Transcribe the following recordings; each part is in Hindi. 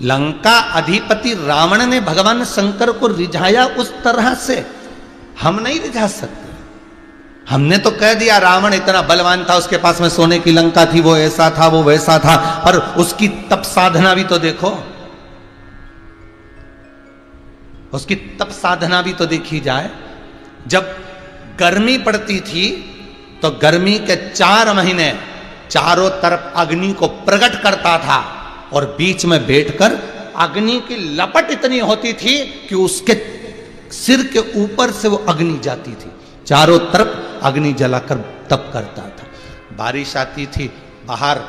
लंका अधिपति रावण ने भगवान शंकर को रिझाया उस तरह से हम नहीं रिझा सकते। हमने तो कह दिया रावण इतना बलवान था, उसके पास में सोने की लंका थी, वो ऐसा था, वो वैसा था, पर उसकी तप साधना भी तो देखो, उसकी तप साधना भी तो देखी जाए। जब गर्मी पड़ती थी तो गर्मी के 4 महीने चारों तरफ अग्नि को प्रकट करता था और बीच में बैठकर अग्नि की लपट इतनी होती थी कि उसके सिर के ऊपर से वो अग्नि जाती थी, चारों तरफ अग्नि जलाकर तप करता था। बारिश आती थी, बाहर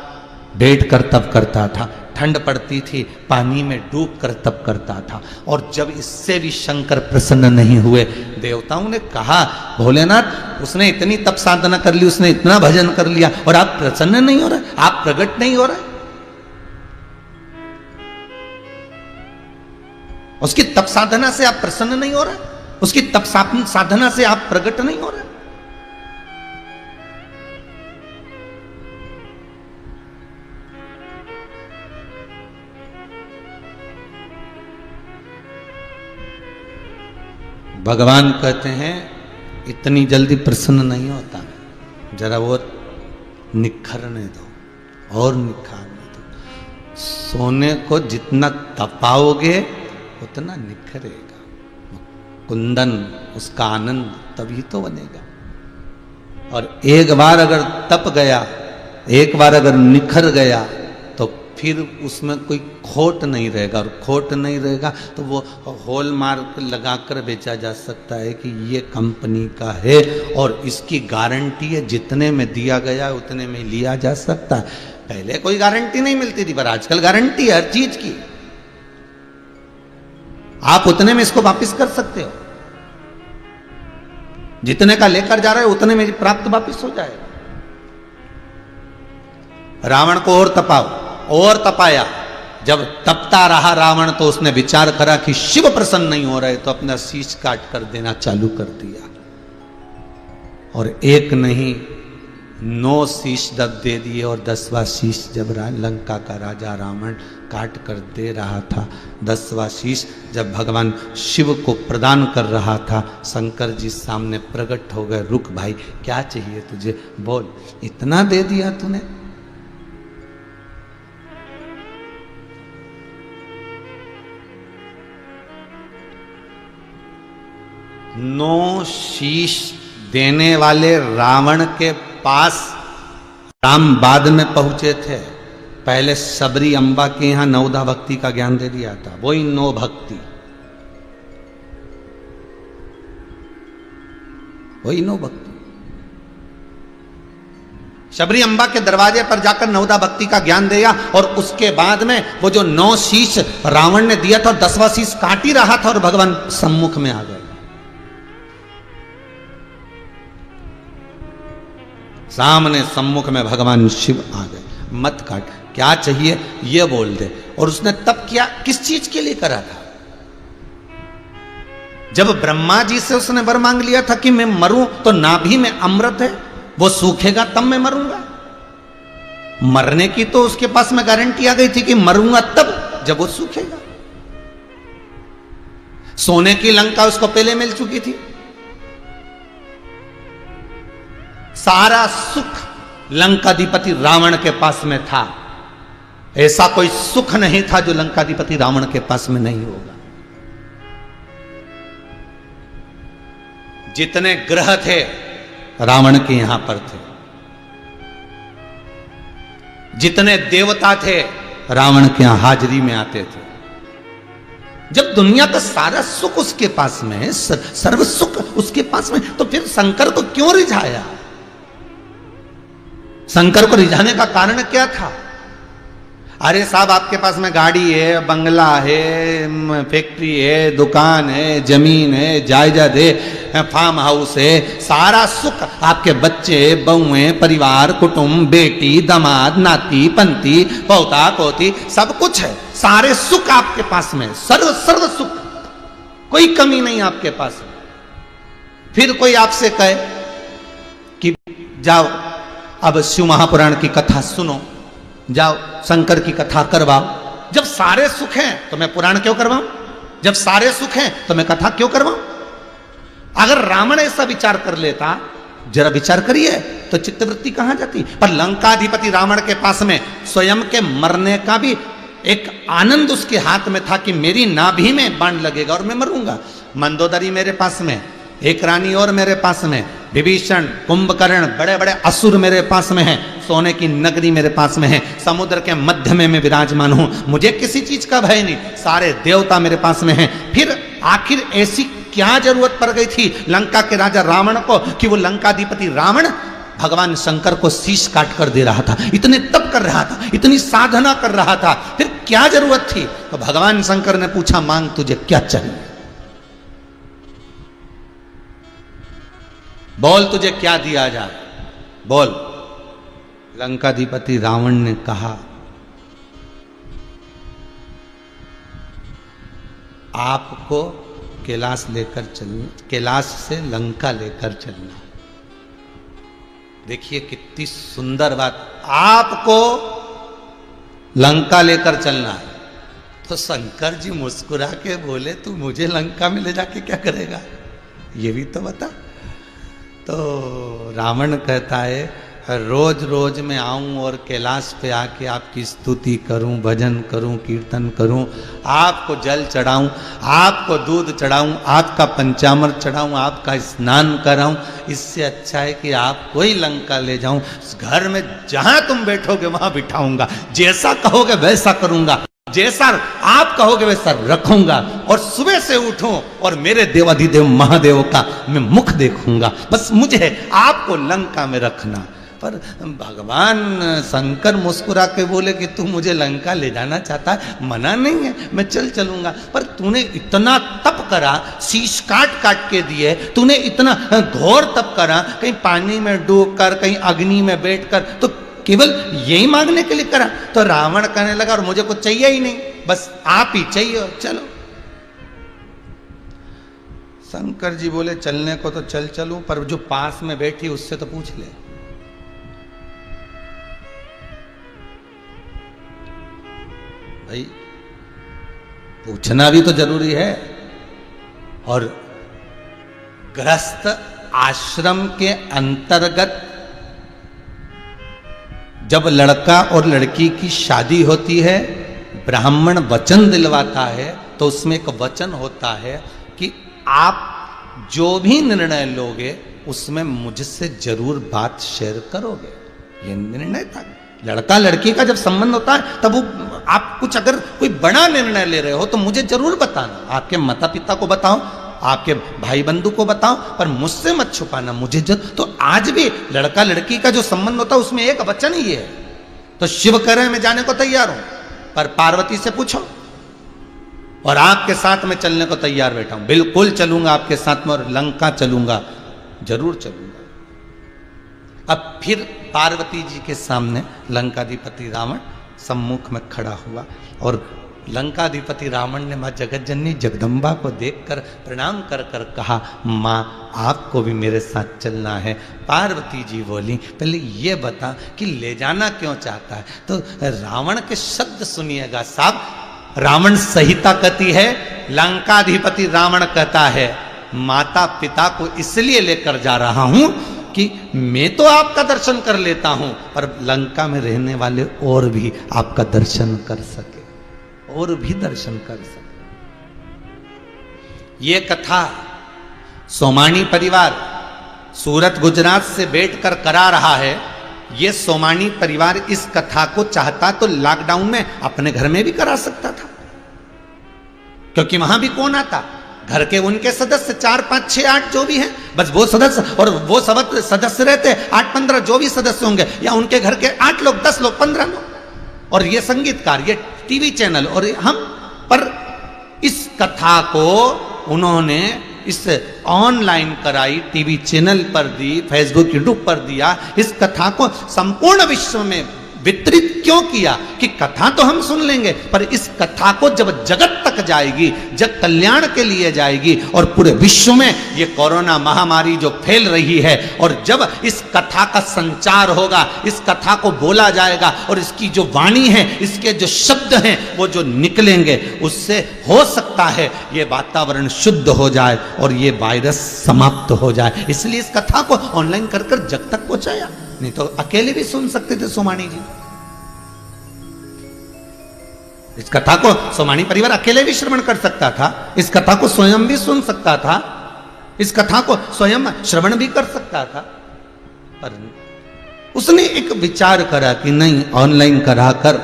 बैठकर तप करता था, ठंड पड़ती थी, पानी में डूबकर तप करता था। और जब इससे भी शंकर प्रसन्न नहीं हुए, देवताओं ने कहा भोलेनाथ उसने इतनी तप साधना कर ली, उसने इतना भजन कर लिया और आप प्रसन्न नहीं हो रहे, आप प्रकट नहीं हो रहे। उसकी तप साधना से आप प्रसन्न नहीं हो रहे, उसकी तप साधना से आप प्रकट नहीं हो रहे। भगवान कहते हैं इतनी जल्दी प्रसन्न नहीं होता, जरा वो निखरने दो और निखारने दो। सोने को जितना तपाओगे उतना निखरेगा, कुंदन उसका आनंद तभी तो बनेगा। और एक बार अगर तप गया, एक बार अगर निखर गया तो फिर उसमें कोई खोट नहीं रहेगा, और खोट नहीं रहेगा तो वो हॉलमार्क लगाकर बेचा जा सकता है कि ये कंपनी का है और इसकी गारंटी है, जितने में दिया गया उतने में लिया जा सकता है। पहले कोई गारंटी नहीं मिलती थी, पर आजकल गारंटी है हर चीज की, आप उतने में इसको वापस कर सकते हो, जितने का लेकर जा रहे हो उतने में प्राप्त वापस हो जाएगा। रावण को और तपाओ, और तपाया। जब तपता रहा रावण तो उसने विचार करा कि शिव प्रसन्न नहीं हो रहे, तो अपना शीश काट कर देना चालू कर दिया। और एक नहीं 9 शीश जब दे दिए, और 10वां शीश जब लंका का राजा रावण काट कर दे रहा था, 10वां शीश जब भगवान शिव को प्रदान कर रहा था, शंकर जी सामने प्रकट हो गए। रुक भाई, क्या चाहिए तुझे, बोल, इतना दे दिया तूने। नौ शीश देने वाले रावण के पास राम बाद में पहुंचे थे। पहले सबरी अंबा के यहां 9दा भक्ति का ज्ञान दे दिया था, वही 9 भक्ति, वही 9 भक्ति। शबरी अंबा के दरवाजे पर जाकर 9दा भक्ति का ज्ञान दिया, और उसके बाद में वो जो 9 शीश रावण ने दिया था, 10वां शीश काट ही रहा था और भगवान सम्मुख में आ गए। सामने सम्मुख में भगवान शिव आ गए। मत काट, क्या चाहिए ये बोल दे। और उसने तब किया, किस चीज के लिए करा था? जब ब्रह्मा जी से उसने वर मांग लिया था कि मैं मरूं तो नाभि में अमृत है, वो सूखेगा तब मैं मरूंगा। मरने की तो उसके पास में गारंटी आ गई थी कि मरूंगा तब जब वो सूखेगा। सोने की लंका उसको पहले मिल चुकी थी, सारा सुख लंकाधिपति रावण के पास में था। ऐसा कोई सुख नहीं था जो लंकाधिपति रावण के पास में नहीं होगा। जितने ग्रह थे रावण के यहां पर थे, जितने देवता थे रावण के यहां हाजिरी में आते थे। जब दुनिया का सारा सुख उसके पास में है, सर्व सुख उसके पास में, तो फिर शंकर को क्यों रिझाया? शंकर को रिझाने का कारण क्या था? अरे साहब, आपके पास में गाड़ी है, बंगला है, फैक्ट्री है, दुकान है, जमीन है, जायदाद है, फार्म हाउस है, सारा सुख आपके बच्चे, बहुएं, परिवार, कुटुंब, बेटी, दामाद, नाती, पंती, पोता, पोती, सब कुछ है। सारे सुख आपके पास में, सर्व सुख, कोई कमी नहीं आपके पास। फिर कोई आपसे कहे कि जाओ अब शिव महापुराण की कथा सुनो, जाओ शंकर की कथा करवाओ, जब सारे सुख हैं तो मैं पुराण क्यों करवाऊं? जब सारे सुख हैं तो मैं कथा क्यों करवाऊं? अगर रावण ऐसा विचार कर लेता, जरा विचार करिए, तो चित्तवृत्ति कहां जाती? पर लंकाधिपति रावण के पास में स्वयं के मरने का भी एक आनंद उसके हाथ में था कि मेरी नाभि में बाण लगेगा और मैं मरूंगा। मंदोदरी मेरे पास में, एक रानी और मेरे पास में, विभीषण, कुंभकर्ण, बड़े बड़े असुर मेरे पास में हैं, सोने की नगरी मेरे पास में है, समुद्र के मध्य में मैं विराजमान हूं, मुझे किसी चीज का भय नहीं, सारे देवता मेरे पास में हैं। फिर आखिर ऐसी क्या जरूरत पड़ गई थी लंका के राजा रावण को कि वो लंकाधिपति रावण भगवान शंकर को शीश काट कर दे रहा था, इतने तप कर रहा था, इतनी साधना कर रहा था, फिर क्या जरूरत थी? तो भगवान शंकर ने पूछा, मांग तुझे क्या चाहिए, बोल तुझे क्या दिया जाए, बोल। लंकाधिपति रावण ने कहा, आपको कैलाश लेकर चलना, कैलाश से लंका लेकर चलना। देखिए कितनी सुंदर बात, आपको लंका लेकर चलना है। तो शंकर जी मुस्कुरा के बोले, तू मुझे लंका में ले जाके क्या करेगा, ये भी तो बता। तो रावण कहता है, रोज रोज मैं आऊं और कैलाश पे आके आपकी स्तुति करूं, भजन करूं, कीर्तन करूं, आपको जल चढ़ाऊं, आपको दूध चढ़ाऊं, आपका पंचामृत चढ़ाऊं, आपका स्नान कराऊं, इससे अच्छा है कि आपको ही लंका ले जाऊं, घर में जहां तुम बैठोगे वहां बिठाऊंगा, जैसा कहोगे वैसा करूंगा, जैसा आप कहोगे वैसा रखूंगा, और सुबह से उठूं और मेरे देवाधिदेव महादेव का मैं मुख देखूंगा, बस मुझे आपको लंका में रखना। पर भगवान शंकर मुस्कुरा के बोले कि तू मुझे लंका ले जाना चाहता है, मना नहीं है, मैं चलूंगा, पर तूने इतना तप करा, शीश काट काट के दिए, तूने इतना घोर तप करा, कहीं पानी में डूब कर, कहीं अग्नि में बैठ कर, तो केवल यही मांगने के लिए करा? तो रावण कहने लगा, और मुझे कुछ चाहिए ही नहीं, बस आप ही चाहिए, चलो। शंकर जी बोले, चलने को तो चलूं, पर जो पास में बैठी उससे तो पूछ ले। भाई पूछना भी तो जरूरी है। और गृहस्थ आश्रम के अंतर्गत जब लड़का और लड़की की शादी होती है, ब्राह्मण वचन दिलवाता है, तो उसमें एक वचन होता है कि आप जो भी निर्णय लोगे उसमें मुझसे जरूर बात शेयर करोगे। ये निर्णय था। लड़का लड़की का जब संबंध होता है तब वो आप कुछ अगर कोई बड़ा निर्णय ले रहे हो तो मुझे जरूर बताना, आपके माता पिता को बताओ, आपके भाई बंधु को बताओ, पर मुझसे मत छुपाना, मुझे तो आज भी लड़का लड़की का जो संबंध होता है उसमें एक वचन ही है। तो शिव कह रहे मैं जाने को तैयार हूं, पर पार्वती से पूछो, और आपके साथ में चलने को तैयार बैठा हूं, बिल्कुल चलूंगा आपके साथ में, और लंका चलूंगा, जरूर चलूंगा। अब फिर पार्वती जी के सामने लंकाधिपति रावण सम्मुख में खड़ा हुआ, और लंकाधिपति रावण ने मां जगतजननी जगदम्बा को देखकर प्रणाम कर कर कहा, मां आपको भी मेरे साथ चलना है। पार्वती जी बोली, पहले ये बता कि ले जाना क्यों चाहता है? तो रावण के शब्द सुनिएगा साहब। रावण संहिता कहती है, लंकाधिपति रावण कहता है, माता पिता को इसलिए लेकर जा रहा हूं कि मैं तो आपका दर्शन कर लेता हूं, पर लंका में रहने वाले और भी आपका दर्शन कर सके, और भी दर्शन कर सके। ये कथा सोमानी परिवार सूरत गुजरात से बैठकर करा रहा है। ये सोमानी परिवार इस कथा को चाहता तो लॉकडाउन में अपने घर में भी करा सकता था, क्योंकि वहां भी कौन आता, घर के उनके सदस्य 4, 5, 6, 8 जो भी हैं, बस वो सदस्य, और वो सब सदस्य रहते 8, 15 जो भी सदस्य होंगे, या उनके घर के 8 लोग, 10 लोग, 15 लोग, और ये संगीतकार, ये टीवी चैनल, और हम। पर इस कथा को उन्होंने इस ऑनलाइन कराई, टीवी चैनल पर दी, फेसबुक यूट्यूब पर दिया, इस कथा को संपूर्ण विश्व में वितरित क्यों किया कि कथा तो हम सुन लेंगे, पर इस कथा को जब जगत तक जाएगी, जग कल्याण के लिए जाएगी, और पूरे विश्व में ये कोरोना महामारी जो फैल रही है, और जब इस कथा का संचार होगा, इस कथा को बोला जाएगा, और इसकी जो वाणी है, इसके जो शब्द हैं वो जो निकलेंगे, उससे हो सकता है ये वातावरण शुद्ध हो जाए और ये वायरस समाप्त हो जाए। इसलिए इस कथा को ऑनलाइन कर कर जग तक पहुंचाया, नहीं तो अकेले भी सुन सकते थे सोमानी जी। इस कथा को सोमानी परिवार अकेले भी श्रवण कर सकता था, इस कथा को स्वयं भी सुन सकता था, इस कथा को स्वयं श्रवण भी कर सकता था, पर उसने एक विचार करा कि नहीं, ऑनलाइन कराकर,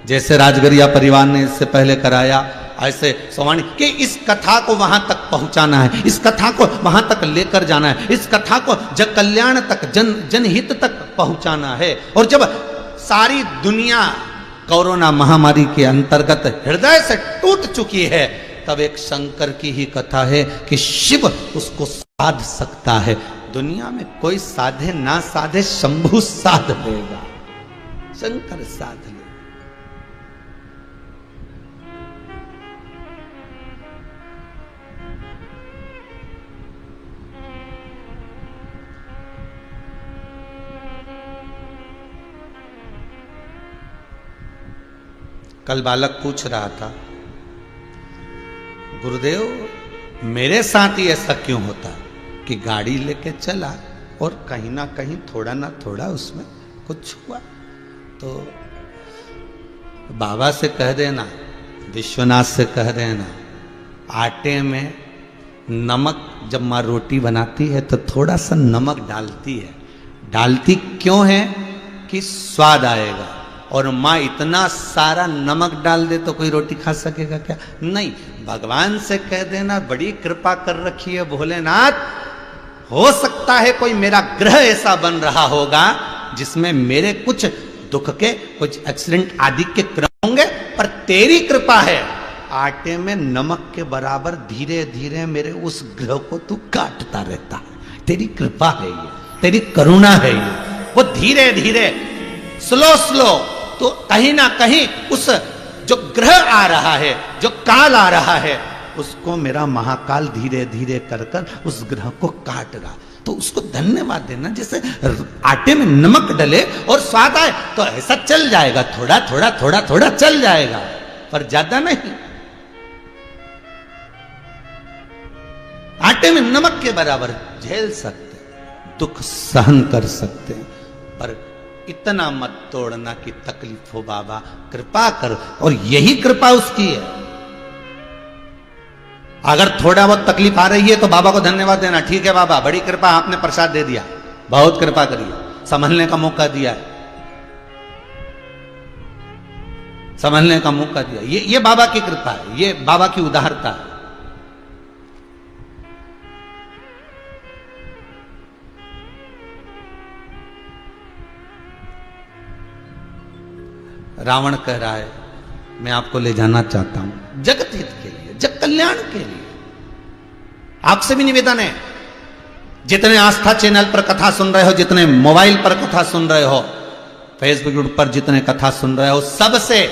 जैसे राजगरिया परिवार ने इससे पहले कराया, ऐसे सोमानी कि इस कथा को वहां तक पहुंचाना है, इस कथा को वहां तक लेकर जाना है, इस कथा को जग कल्याण तक, जनहित तक पहुंचाना है। और जब सारी दुनिया कोरोना महामारी के अंतर्गत हृदय से टूट चुकी है, तब एक शंकर की ही कथा है कि शिव उसको साध सकता है। दुनिया में कोई साधे ना साधे, शंभु साध लेगा, शंकर साध ले। कल बालक पूछ रहा था, गुरुदेव मेरे साथ ही ऐसा क्यों होता कि गाड़ी लेके चला और कहीं ना कहीं थोड़ा ना थोड़ा उसमें कुछ हुआ। तो बाबा से कह देना, विश्वनाथ से कह देना, आटे में नमक, जब माँ रोटी बनाती है तो थोड़ा सा नमक डालती है। डालती क्यों है? कि स्वाद आएगा। और माँ इतना सारा नमक डाल दे तो कोई रोटी खा सकेगा क्या? नहीं। भगवान से कह देना, बड़ी कृपा कर रखी है भोलेनाथ, हो सकता है कोई मेरा ग्रह ऐसा बन रहा होगा जिसमें मेरे कुछ दुख के, कुछ एक्सीडेंट आदि के क्रम होंगे, पर तेरी कृपा है, आटे में नमक के बराबर धीरे धीरे मेरे उस ग्रह को तू काटता रहता है। तेरी कृपा है ये, तेरी करुणा है ये। वो धीरे धीरे, स्लो तो कहीं ना कहीं उस जो ग्रह आ रहा है, जो काल आ रहा है, उसको मेरा महाकाल धीरे धीरे कर कर उस ग्रह को काट रहा। तो उसको धन्यवाद देना, जैसे आटे में नमक डले और स्वाद आए तो ऐसा चल जाएगा, थोड़ा थोड़ा थोड़ा थोड़ा चल जाएगा, पर ज्यादा नहीं। आटे में नमक के बराबर झेल सकते, दुख सहन कर सकते, पर इतना मत तोड़ना कि तकलीफ हो। बाबा कृपा कर, और यही कृपा उसकी है। अगर थोड़ा बहुत तकलीफ आ रही है तो बाबा को धन्यवाद देना, ठीक है बाबा बड़ी कृपा, आपने प्रसाद दे दिया, बहुत कृपा करिए, संभलने का मौका दिया है, संभलने का मौका दिया। ये बाबा की कृपा है, ये बाबा की उदारता है। रावण कह रहा है मैं आपको ले जाना चाहता हूं जगत हित के लिए, जग कल्याण के लिए। आपसे भी निवेदन है, जितने आस्था चैनल पर कथा सुन रहे हो, जितने मोबाइल पर कथा सुन रहे हो, फेसबुक पर जितने कथा सुन रहे हो, सबसे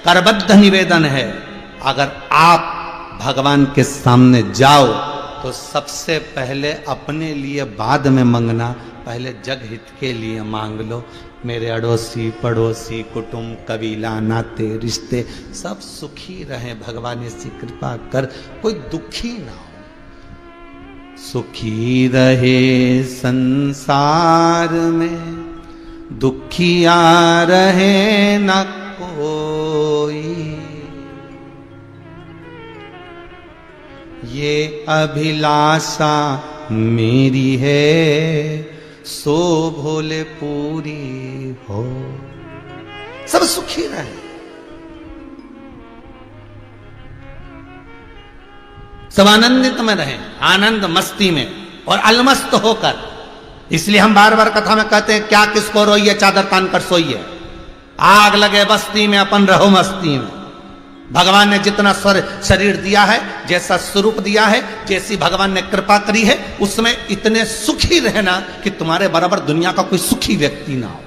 करबद्ध निवेदन है, अगर आप भगवान के सामने जाओ तो सबसे पहले अपने लिए बाद में मांगना, पहले जग हित के लिए मांग लो। मेरे अड़ोसी पड़ोसी कुटुंब कबीला नाते रिश्ते सब सुखी रहे, भगवान ऐसी कृपा कर, कोई दुखी ना हो। सुखी रहे संसार में, दुखिया रहे न कोई, ये अभिलाषा मेरी है, सो भोले पूरी हो। सब सुखी रहे, सब आनंदित में रहे, आनंद मस्ती में और अलमस्त होकर। इसलिए हम बार बार कथा में कहते हैं, क्या किसको रोइए चादर तान कर सोइए, आग लगे बस्ती में अपन रहो मस्ती में। भगवान ने जितना शरीर दिया है, जैसा स्वरूप दिया है, जैसी भगवान ने कृपा करी है, उसमें इतने सुखी रहना कि तुम्हारे बराबर दुनिया का कोई सुखी व्यक्ति ना हो।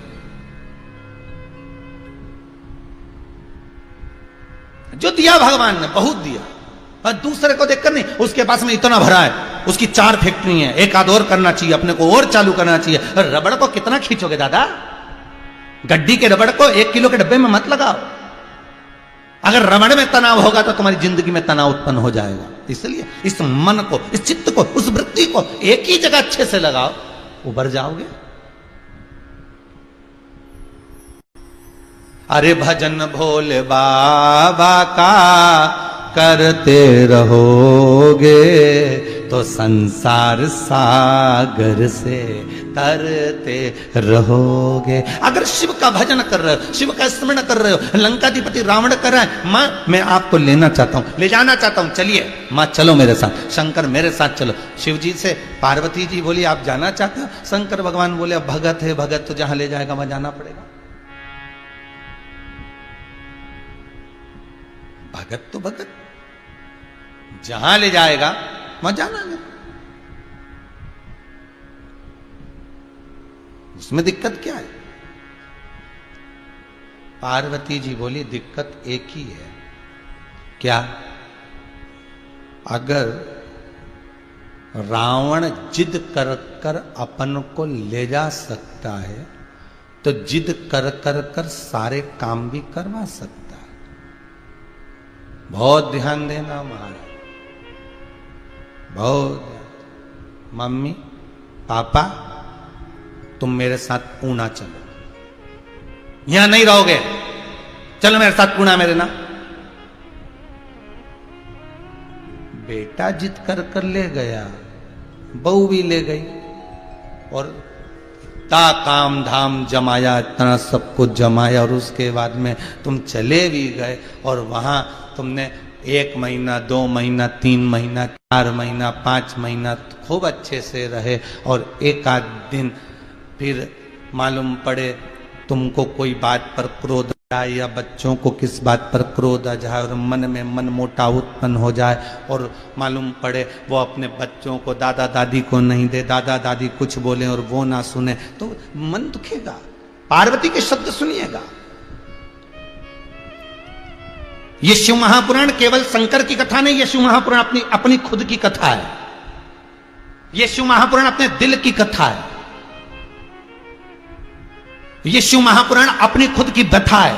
जो दिया भगवान ने बहुत दिया, और दूसरे को देखकर नहीं, उसके पास में इतना भरा है, उसकी 4 फैक्ट्री है, एक आध और करना चाहिए, अपने को और चालू करना चाहिए। रबड़ को कितना खींचोगे दादा? गड्डी के रबड़ को 1 किलो के डब्बे में मत लगाओ। अगर रबड़ में तनाव होगा तो तुम्हारी जिंदगी में तनाव उत्पन्न हो जाएगा। इसलिए इस मन को, इस चित्त को, उस वृत्ति को एक ही जगह अच्छे से लगाओ, उबर जाओगे। अरे भजन भोले बाबा का करते रहोगे तो संसार सागर से तरते रहोगे। अगर शिव का भजन कर रहे हो, शिव का स्मरण कर रहे हो, लंकाधिपति रावण कर रहा है, मां मैं आपको लेना चाहता हूं, ले जाना चाहता हूं, चलिए मां चलो मेरे साथ, शंकर मेरे साथ चलो। शिव जी से पार्वती जी बोली आप जाना चाहते हो? शंकर भगवान बोले अब भगत है, भगत तो जहां ले जाएगा वहां जाना पड़ेगा। भगत तो भगत, जहां ले जाएगा वहां जाना है। उसमें दिक्कत क्या है? पार्वती जी बोली दिक्कत एक ही है। क्या? अगर रावण जिद कर कर अपन को ले जा सकता है तो जिद कर कर कर सारे काम भी करवा सकता है। बहुत ध्यान देना महाराज, बहुत। मम्मी पापा तुम मेरे साथ पूना चलो, यहां नहीं रहोगे, चलो मेरे साथ पूना मेरे ना। बेटा जिद कर कर ले गया, बहू भी ले गई, और इतना काम धाम जमाया, इतना सब कुछ जमाया, और उसके बाद में तुम चले भी गए और वहां तुमने 1 महीना, 2 महीना, 3 महीना, 4 महीना, 5 महीना खूब अच्छे से रहे, और एक आध दिन फिर मालूम पड़े तुमको कोई बात पर क्रोध आए या बच्चों को किस बात पर क्रोध आ जाए और मन में मन मोटा उत्पन्न हो जाए, और मालूम पड़े वो अपने बच्चों को, दादा दादी को नहीं दे, दादा दादी कुछ बोले और वो ना सुने, तो मन दुखेगा। पार्वती के शब्द सुनिएगा। ये शिव महापुराण केवल शंकर की कथा नहीं, ये शिव महापुराण अपनी खुद की कथा है। ये शिव महापुराण अपने दिल की कथा है। ये शिव महापुराण अपनी खुद की व्यथा है।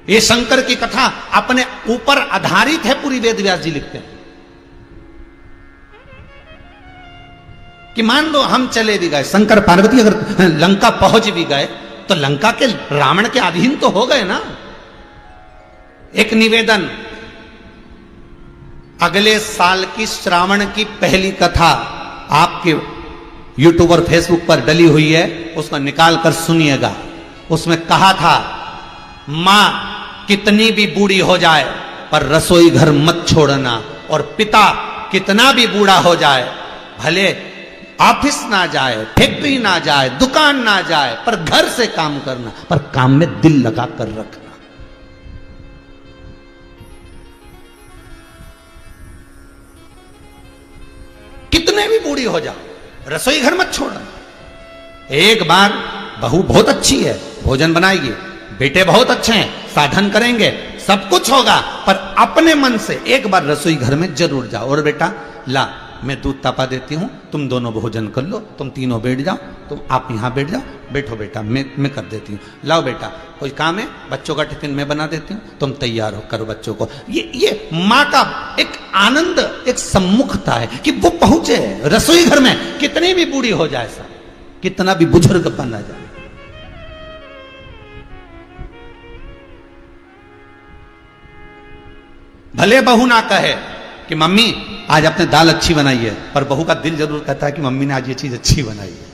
ये शंकर की कथा अपने ऊपर आधारित है, पूरी वेद व्यास जी लिखते हैं। कि मान लो हम चले भी गए, शंकर पार्वती अगर लंका पहुंच भी गए तो लंका के रावण के अधीन तो हो गए ना। एक निवेदन, अगले साल की श्रावण की पहली कथा आपके यूट्यूब और फेसबुक पर डली हुई है, उसको निकाल कर सुनिएगा। उसमें कहा था मां कितनी भी बूढ़ी हो जाए पर रसोई घर मत छोड़ना, और पिता कितना भी बूढ़ा हो जाए, भले ऑफिस ना जाए, फैक्ट्री ना जाए, दुकान ना जाए, पर घर से काम करना, पर काम में दिल लगा कर रखना। कितने भी बूढ़ी हो जाओ रसोई घर मत छोड़ना। एक बार बहू बहुत अच्छी है, भोजन बनाएगी, बेटे बहुत अच्छे हैं, साधन करेंगे, सब कुछ होगा, पर अपने मन से एक बार रसोई घर में जरूर जाओ। और बेटा ला मैं दूध तपा देती हूं, तुम दोनों भोजन कर लो, तुम तीनों बैठ जाओ, तुम आप यहां बैठ जाओ, बैठो बेटा मैं कर देती हूँ। लाओ बेटा कोई काम है, बच्चों का टिफिन मैं बना देती हूँ, तुम तैयार हो करो बच्चों को। ये माँ का एक आनंद, एक सम्मुखता है कि वो पहुंचे रसोई घर में, कितनी भी बूढ़ी हो जाए, सब कितना भी बुजुर्ग बना जाए। भले बहू ना कहे कि मम्मी आज आपने दाल अच्छी बनाई है, पर बहू का दिल जरूर कहता है कि मम्मी ने आज ये चीज अच्छी बनाई है,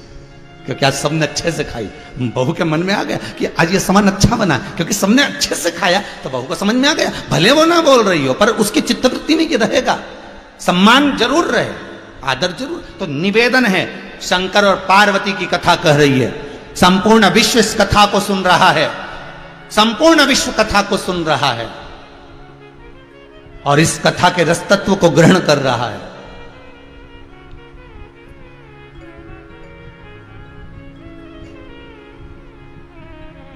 क्योंकि आज सबने अच्छे से खाई। बहू के मन में आ गया कि आज ये सामान अच्छा बना, क्योंकि सबने अच्छे से खाया, तो बहू को समझ में आ गया। भले वो ना बोल रही हो, पर उसकी चित्तवृत्ति में ये रहेगा, सम्मान जरूर रहे, आदर जरूर। तो निवेदन है, शंकर और पार्वती की कथा कह रही है, संपूर्ण विश्व इस कथा को सुन रहा है, संपूर्ण विश्व कथा को सुन रहा है और इस कथा के रस तत्व को ग्रहण कर रहा है।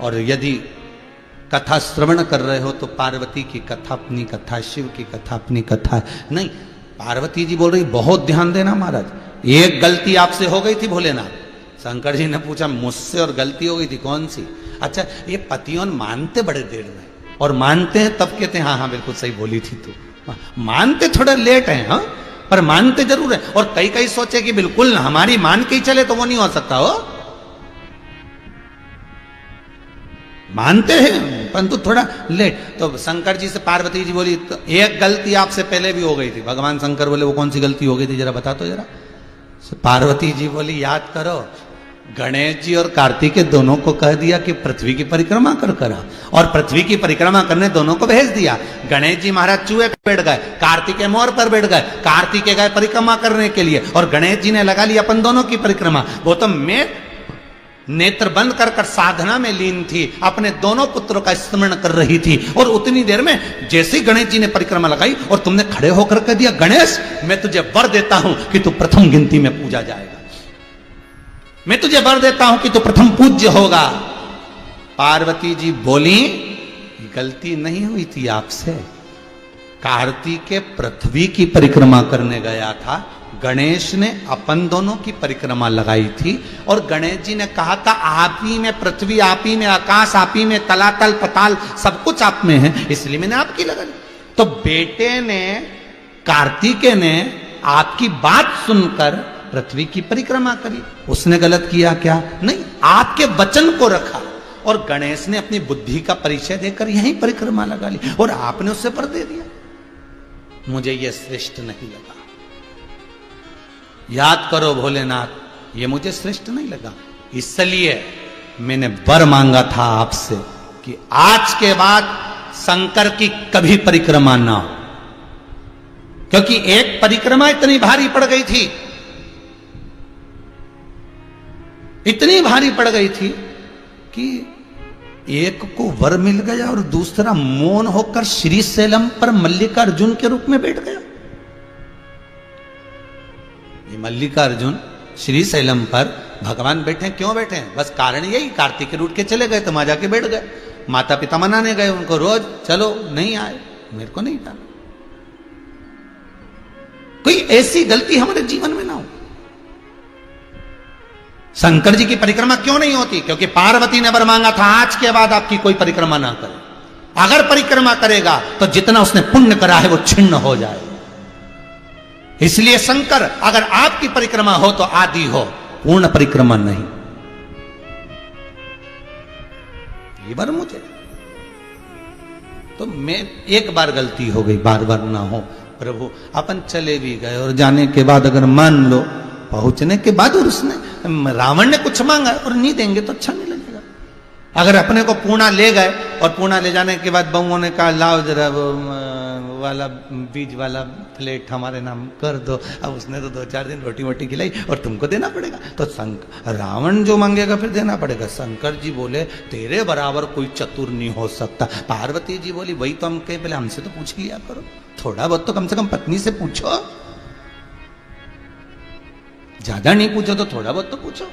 और यदि कथा श्रवण कर रहे हो तो पार्वती की कथा अपनी कथा, शिव की कथा अपनी कथा नहीं। पार्वती जी बोल रही बहुत ध्यान देना महाराज, एक गलती आपसे हो गई थी भोलेनाथ। शंकर जी ने पूछा मुझसे और गलती हो गई थी कौन सी? अच्छा ये पतियों मानते बड़े देर में, और मानते हैं तब कहते हैं हाँ हाँ बिल्कुल सही बोली थी तू। मानते थोड़ा लेट है हाँ, पर मानते जरूर है। और कई कई सोचे कि बिल्कुल हमारी मान के ही चले तो वो नहीं हो सकता हो, मानते हैं परंतु थोड़ा लेट। तो शंकर जी से पार्वती जी बोली तो एक गलती आपसे पहले भी हो गई थी। भगवान शंकर बोले वो कौन सी गलती हो गई थी जरा बता तो जरा। पार्वती जी बोली याद करो, गणेश जी और कार्तिकेय दोनों को कह दिया कि पृथ्वी की परिक्रमा कर करा, और पृथ्वी की परिक्रमा करने दोनों को भेज दिया। गणेश जी महाराज चूहे पर बैठ गए, कार्तिकेय मोर पर बैठ गए। कार्तिकेय गए परिक्रमा करने के लिए और गणेश जी ने लगा ली अपन दोनों की परिक्रमा। वो तो मैं नेत्र बंद कर कर साधना में लीन थी, अपने दोनों पुत्रों का स्मरण कर रही थी। और उतनी देर में जैसे ही गणेश जी ने परिक्रमा लगाई और तुमने खड़े होकर कह दिया गणेश मैं तुझे वर देता हूं कि तू प्रथम गिनती में पूजा जाएगा, मैं तुझे वर देता हूं कि तू प्रथम पूज्य होगा। पार्वती जी बोली गलती नहीं हुई थी आपसे, कार्तिकेय पृथ्वी की परिक्रमा करने गया था, गणेश ने अपन दोनों की परिक्रमा लगाई थी। और गणेश जी ने कहा था आप ही में पृथ्वी, आप ही में आकाश, आप ही में तलातल पताल सब कुछ आप में है, इसलिए मैंने आपकी लगा ली। तो बेटे ने कार्तिकेय ने आपकी बात सुनकर पृथ्वी की परिक्रमा करी, उसने गलत किया क्या? नहीं, आपके वचन को रखा और गणेश ने अपनी बुद्धि का परिचय देकर यहीं परिक्रमा लगा ली और आपने उससे पर दे दिया। मुझे यह श्रेष्ठ नहीं लगा। याद करो भोलेनाथ, ये मुझे श्रेष्ठ नहीं लगा, इसलिए मैंने वर मांगा था आपसे कि आज के बाद शंकर की कभी परिक्रमा ना हो, क्योंकि एक परिक्रमा इतनी भारी पड़ गई थी, इतनी भारी पड़ गई थी कि एक को वर मिल गया और दूसरा मौन होकर श्रीशैलम पर मल्लिकार्जुन के रूप में बैठ गया। ये मल्लिकार्जुन श्रीशैलम पर भगवान बैठे, क्यों बैठे? बस कारण यही, कार्तिकेय रूट के चले गए तो वहां जाके बैठ गए। माता पिता मनाने गए उनको, रोज चलो नहीं आए, मेरे को नहीं था। कोई ऐसी गलती हमारे जीवन में ना हो। शंकर जी की परिक्रमा क्यों नहीं होती? क्योंकि पार्वती ने वर मांगा था आज के बाद आपकी कोई परिक्रमा ना करे। अगर परिक्रमा करेगा तो जितना उसने पुण्य करा है वो छिन्न हो जाए। इसलिए शंकर अगर आपकी परिक्रमा हो तो आदि हो, पूर्ण परिक्रमा नहीं। ये बार मुझे तो मैं एक बार गलती हो गई, बार बार ना हो प्रभु। अपन चले भी गए और जाने के बाद अगर मान लो पहुंचने के बाद और उसने रावण ने कुछ मांगा और नहीं देंगे तो अच्छा नहीं लगेगा। अगर अपने को पूना ले गए और पूना ले जाने के बाद बहुओं ने कहा लाओ जरा वो वाला बीज वाला प्लेट हमारे नाम कर दो, अब उसने तो 2-4 दिन रोटी वोटी खिलाई और तुमको देना पड़ेगा। तो रावण जो मांगेगा फिर देना पड़ेगा। शंकर जी बोले तेरे बराबर कोई चतुर नहीं हो सकता। पार्वती जी बोली वही तो हम कहे, पहले हमसे तो पूछ लिया करो, थोड़ा बहुत तो कम से कम पत्नी से पूछो, ज्यादा नहीं पूछो तो थोड़ा बहुत तो पूछो।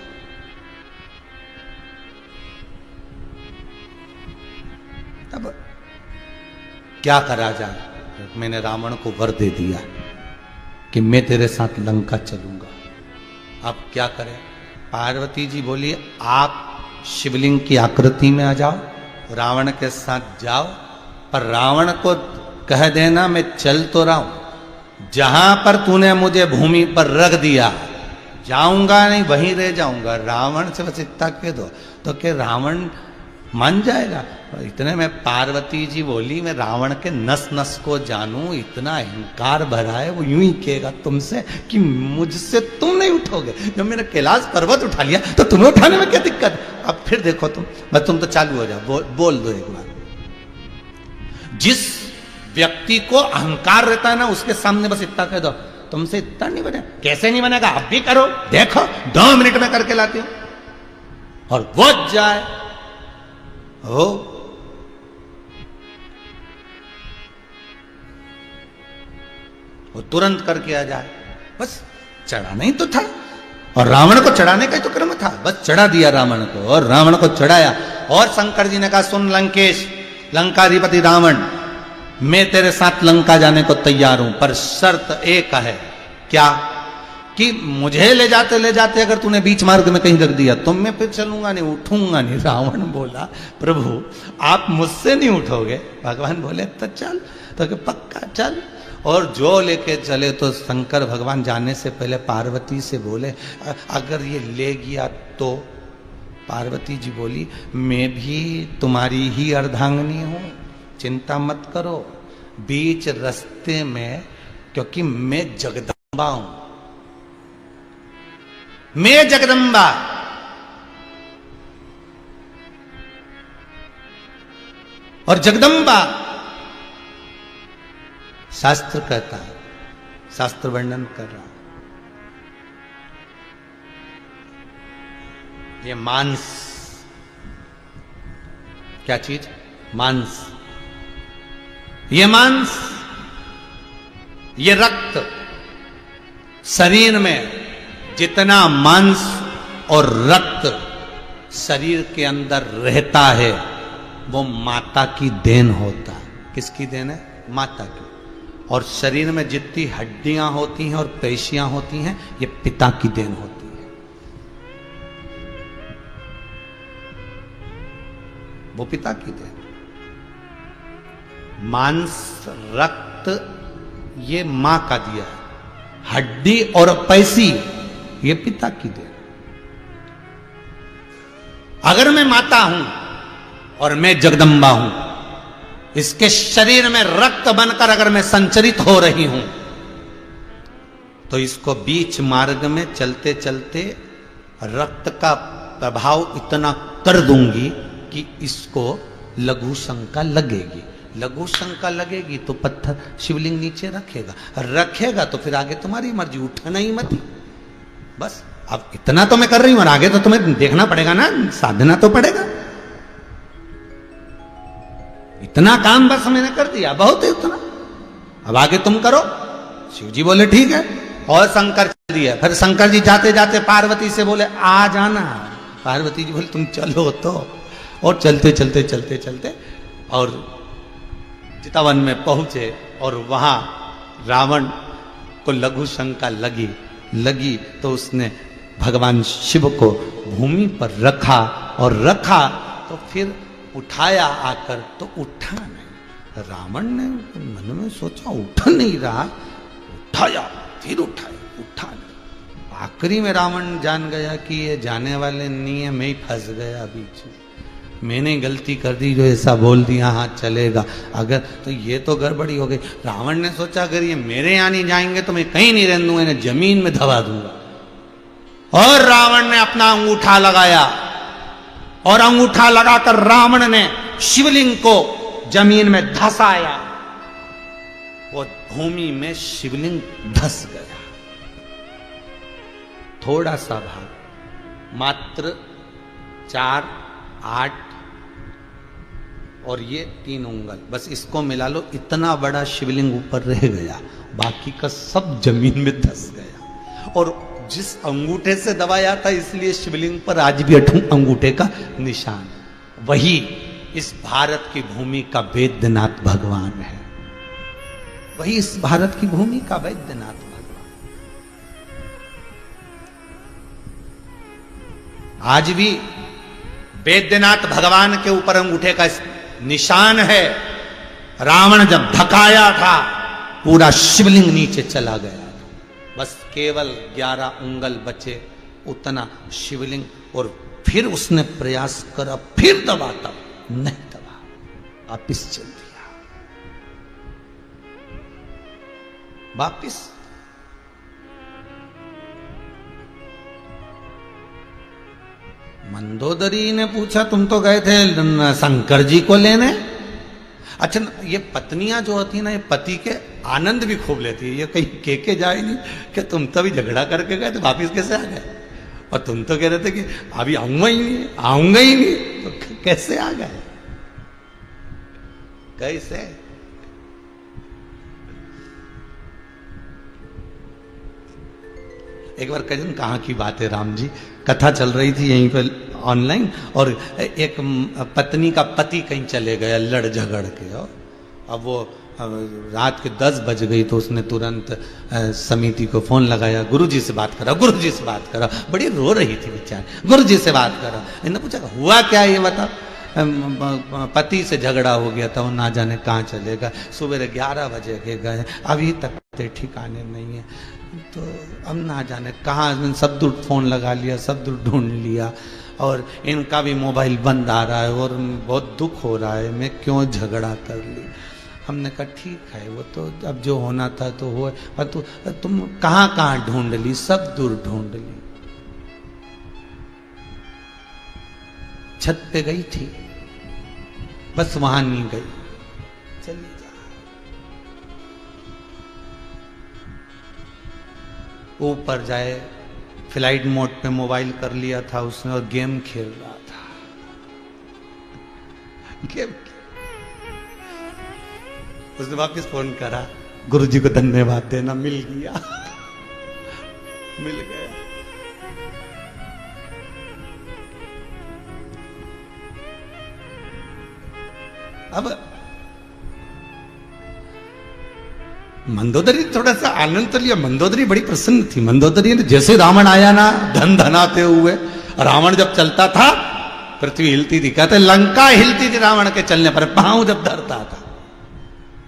अब क्या करा जाए? मैंने रावण को वर दे दिया कि मैं तेरे साथ लंका चलूंगा। अब क्या करें? पार्वती जी बोली आप शिवलिंग की आकृति में आ जाओ, रावण के साथ जाओ, पर रावण को कह देना मैं चल तो रहा हूं, जहां पर तूने मुझे भूमि पर रख दिया जाऊंगा नहीं, वहीं रह जाऊंगा। रावण से बस इतना कह दो तो कि रावण मान जाएगा। इतने में पार्वती जी बोली मैं रावण के नस नस को जानूं, इतना अहंकार भरा है, वो यूं ही कहेगा तुमसे कि मुझसे तुम नहीं उठोगे। जब मैंने कैलाश पर्वत उठा लिया तो तुम्हें उठाने में क्या दिक्कत? अब फिर देखो तुम तो चालू हो जाओ, बोल दो एक बार। जिस व्यक्ति को अहंकार रहता है ना उसके सामने बस इतना कह दो तुमसे इतना नहीं बने। कैसे नहीं बनेगा? अब भी करो, देखो 2 मिनट में करके लाती हूं। और वो जाए हो वो तुरंत करके आ जाए, बस चढ़ाना ही तो था। और रावण को चढ़ाने का ही तो क्रम था, बस चढ़ा दिया रावण को। और रावण को चढ़ाया और शंकर जी ने कहा, सुन लंकेश, लंकाधिपति रावण, मैं तेरे साथ लंका जाने को तैयार हूं, पर शर्त एक है। क्या? कि मुझे ले जाते अगर तूने बीच मार्ग में कहीं रख दिया तो मैं फिर चलूंगा नहीं, उठूंगा नहीं। रावण बोला, प्रभु आप मुझसे नहीं उठोगे? भगवान बोले, तो चल। तो कि पक्का चल। और जो लेके चले तो शंकर भगवान जाने से पहले पार्वती से बोले, अगर ये ले गया तो? पार्वती जी बोली, मैं भी तुम्हारी ही अर्धांगिनी हूं, चिंता मत करो। बीच रास्ते में, क्योंकि मैं जगदम्बा हूं, मैं जगदम्बा। और जगदम्बा शास्त्र कहता है, शास्त्र वर्णन कर रहा, ये मांस, क्या चीज? मांस। ये मांस, ये रक्त, शरीर में जितना मांस और रक्त शरीर के अंदर रहता है वो माता की देन होता है। किसकी देन है? माता की। और शरीर में जितनी हड्डियां होती हैं और पेशियां होती हैं ये पिता की देन होती है। वो पिता की देन। मांस, रक्त ये मां का दिया है, हड्डी और पेशी ये पिता की देन। अगर मैं माता हूं और मैं जगदम्बा हूं, इसके शरीर में रक्त बनकर अगर मैं संचरित हो रही हूं, तो इसको बीच मार्ग में चलते चलते रक्त का प्रभाव इतना कर दूंगी कि इसको लघु शंका लगेगी। लघु शंका लगेगी तो पत्थर, शिवलिंग नीचे रखेगा तो फिर आगे तुम्हारी मर्जी, उठना ही मत। बस अब इतना तो मैं कर रही हूं और आगे तो तुम्हें देखना पड़ेगा ना, साधना तो पड़ेगा। इतना काम बस मैंने कर दिया, बहुत है उतना, अब आगे तुम करो। शिव जी बोले ठीक है, और शंकर चल दिया। फिर शंकर जी जाते जाते पार्वती से बोले, आ जाना। पार्वती जी बोले, तुम चलो तो। और चलते चलते चलते चलते और चितवन में पहुंचे, और वहां रावण को लघु शंका लगी तो उसने भगवान शिव को भूमि पर रखा, और रखा तो फिर उठाया आकर, तो उठा नहीं। रावण ने मन में सोचा उठ नहीं रहा, उठाया, फिर उठा नहीं। आखिरी में रावण जान गया कि ये जाने वाले नहीं है, मैं ही फंस गया बीच में, मैंने गलती कर दी जो ऐसा बोल दिया, हाँ चलेगा, अगर तो ये तो गड़बड़ी हो गई। रावण ने सोचा अगर ये मेरे यहाँ नहीं जाएंगे तो मैं कहीं नहीं रहने दूंगा, इन्हें जमीन में दबा दूंगा। और रावण ने अपना अंगूठा लगाया, और अंगूठा लगाकर रावण ने शिवलिंग को जमीन में धसाया। वो भूमि में शिवलिंग धस गया। थोड़ा सा भाग, मात्र 4, 8 और ये 3 उंगल, बस इसको मिला लो, इतना बड़ा शिवलिंग ऊपर रह गया, बाकी का सब जमीन में धस गया। और जिस अंगूठे से दबाया था इसलिए शिवलिंग पर आज भी अंगूठे का निशान, वही इस भारत की भूमि का वैद्यनाथ भगवान है। वही इस भारत की भूमि का वैद्यनाथ भगवान। आज भी वैद्यनाथ भगवान के ऊपर अंगूठे का निशान है। रावण जब धकाया था पूरा शिवलिंग नीचे चला गया, बस केवल 11 उंगल बचे, उतना शिवलिंग। और फिर उसने प्रयास करा, फिर दबाता, नहीं दबा, वापिस चल दिया, वापिस। मंदोदरी ने पूछा, तुम तो गए थे शंकर जी को लेने। अच्छा, ये पत्नियां जो होती है ना, ये पति के आनंद भी खूब लेती है। ये कहीं के जाए नहीं कि तुम तो भी झगड़ा करके गए तो वापिस कैसे आ गए, और तुम तो कह रहे थे कि अभी आऊंगा ही नहीं, तो कैसे आ गए, कैसे? एक बार कजन कहाँ की बात है, राम जी कथा चल रही थी यहीं पर ऑनलाइन, और एक पत्नी का पति कहीं चले गया लड़ झगड़ के, और अब वो रात के 10 बज गई तो उसने तुरंत समिति को फोन लगाया, गुरुजी से बात करा, गुरुजी से बात करा। बड़ी रो रही थी बेचारी, गुरुजी से बात करा। इन्होंने पूछा हुआ क्या ये बता। पति से झगड़ा हो गया था, वो ना जाने कहाँ चलेगा, सुबह 11 बजे के गए, अभी तक ठिकाने नहीं है, तो अब ना जाने कहाँ, सब दूर फोन लगा लिया, सब दूर ढूंढ लिया, और इनका भी मोबाइल बंद आ रहा है, और बहुत दुख हो रहा है, मैं क्यों झगड़ा कर ली। हमने कहा ठीक है, वो तो अब जो होना था तो हुआ, और तुम कहाँ कहाँ ढूंढ ली, सब दूर ढूंढ ली। छत पे गई थी, बस वहां नहीं गई, चली जा। ऊपर जाए, फ्लाइट मोड पे मोबाइल कर लिया था उसने, और गेम खेल रहा था। गेम उसने वापस फोन करा, गुरुजी को धन्यवाद देना, मिल गया। मिल गया। अब मंदोदरी थोड़ा सा आनंद तो लिया, मंदोदरी बड़ी प्रसन्न थी। मंदोदरी ने जैसे रावण आया ना धन धनाते हुए, रावण जब चलता था पृथ्वी हिलती थी, कहते लंका हिलती थी रावण के चलने पर, पांव जब धरता था।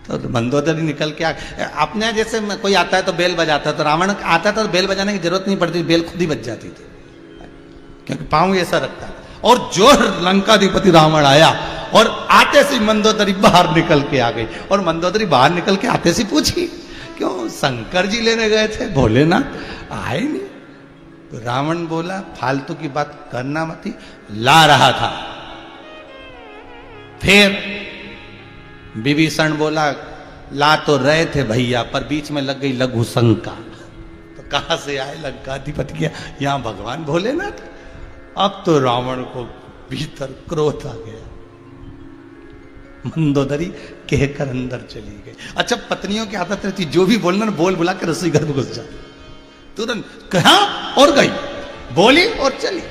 तो मंदोदरी निकल के अपने जैसे कोई आता है तो बेल बजाता, तो रावण आता था तो बेल बजाने की जरूरत नहीं पड़ती, बेल खुद ही बज जाती थी, क्योंकि पांव ऐसा रखता था। और जो लंकाधिपति रावण आया, और आते से मंदोदरी बाहर निकल के आ गई, और मंदोदरी बाहर निकल के आते से पूछी क्यों, शंकर जी लेने गए थे, भोलेनाथ आए नहीं। तो रावण बोला फालतू की बात करना मत, ला रहा था। फिर विभीषण बोला ला तो रहे थे भैया, पर बीच में लग गई लघु शंका। तो कहां से आए लंकाधिपति के, यहां भगवान भोलेनाथ। अब तो रावण को भीतर क्रोध आ गया, मंदोदरी कहकर अंदर चली गई। अच्छा, पत्नियों की आदत रहती, जो भी बोलना बोल बुला के रसोई घर में घुस जा, तुरंत कहा और गई, बोली और चली,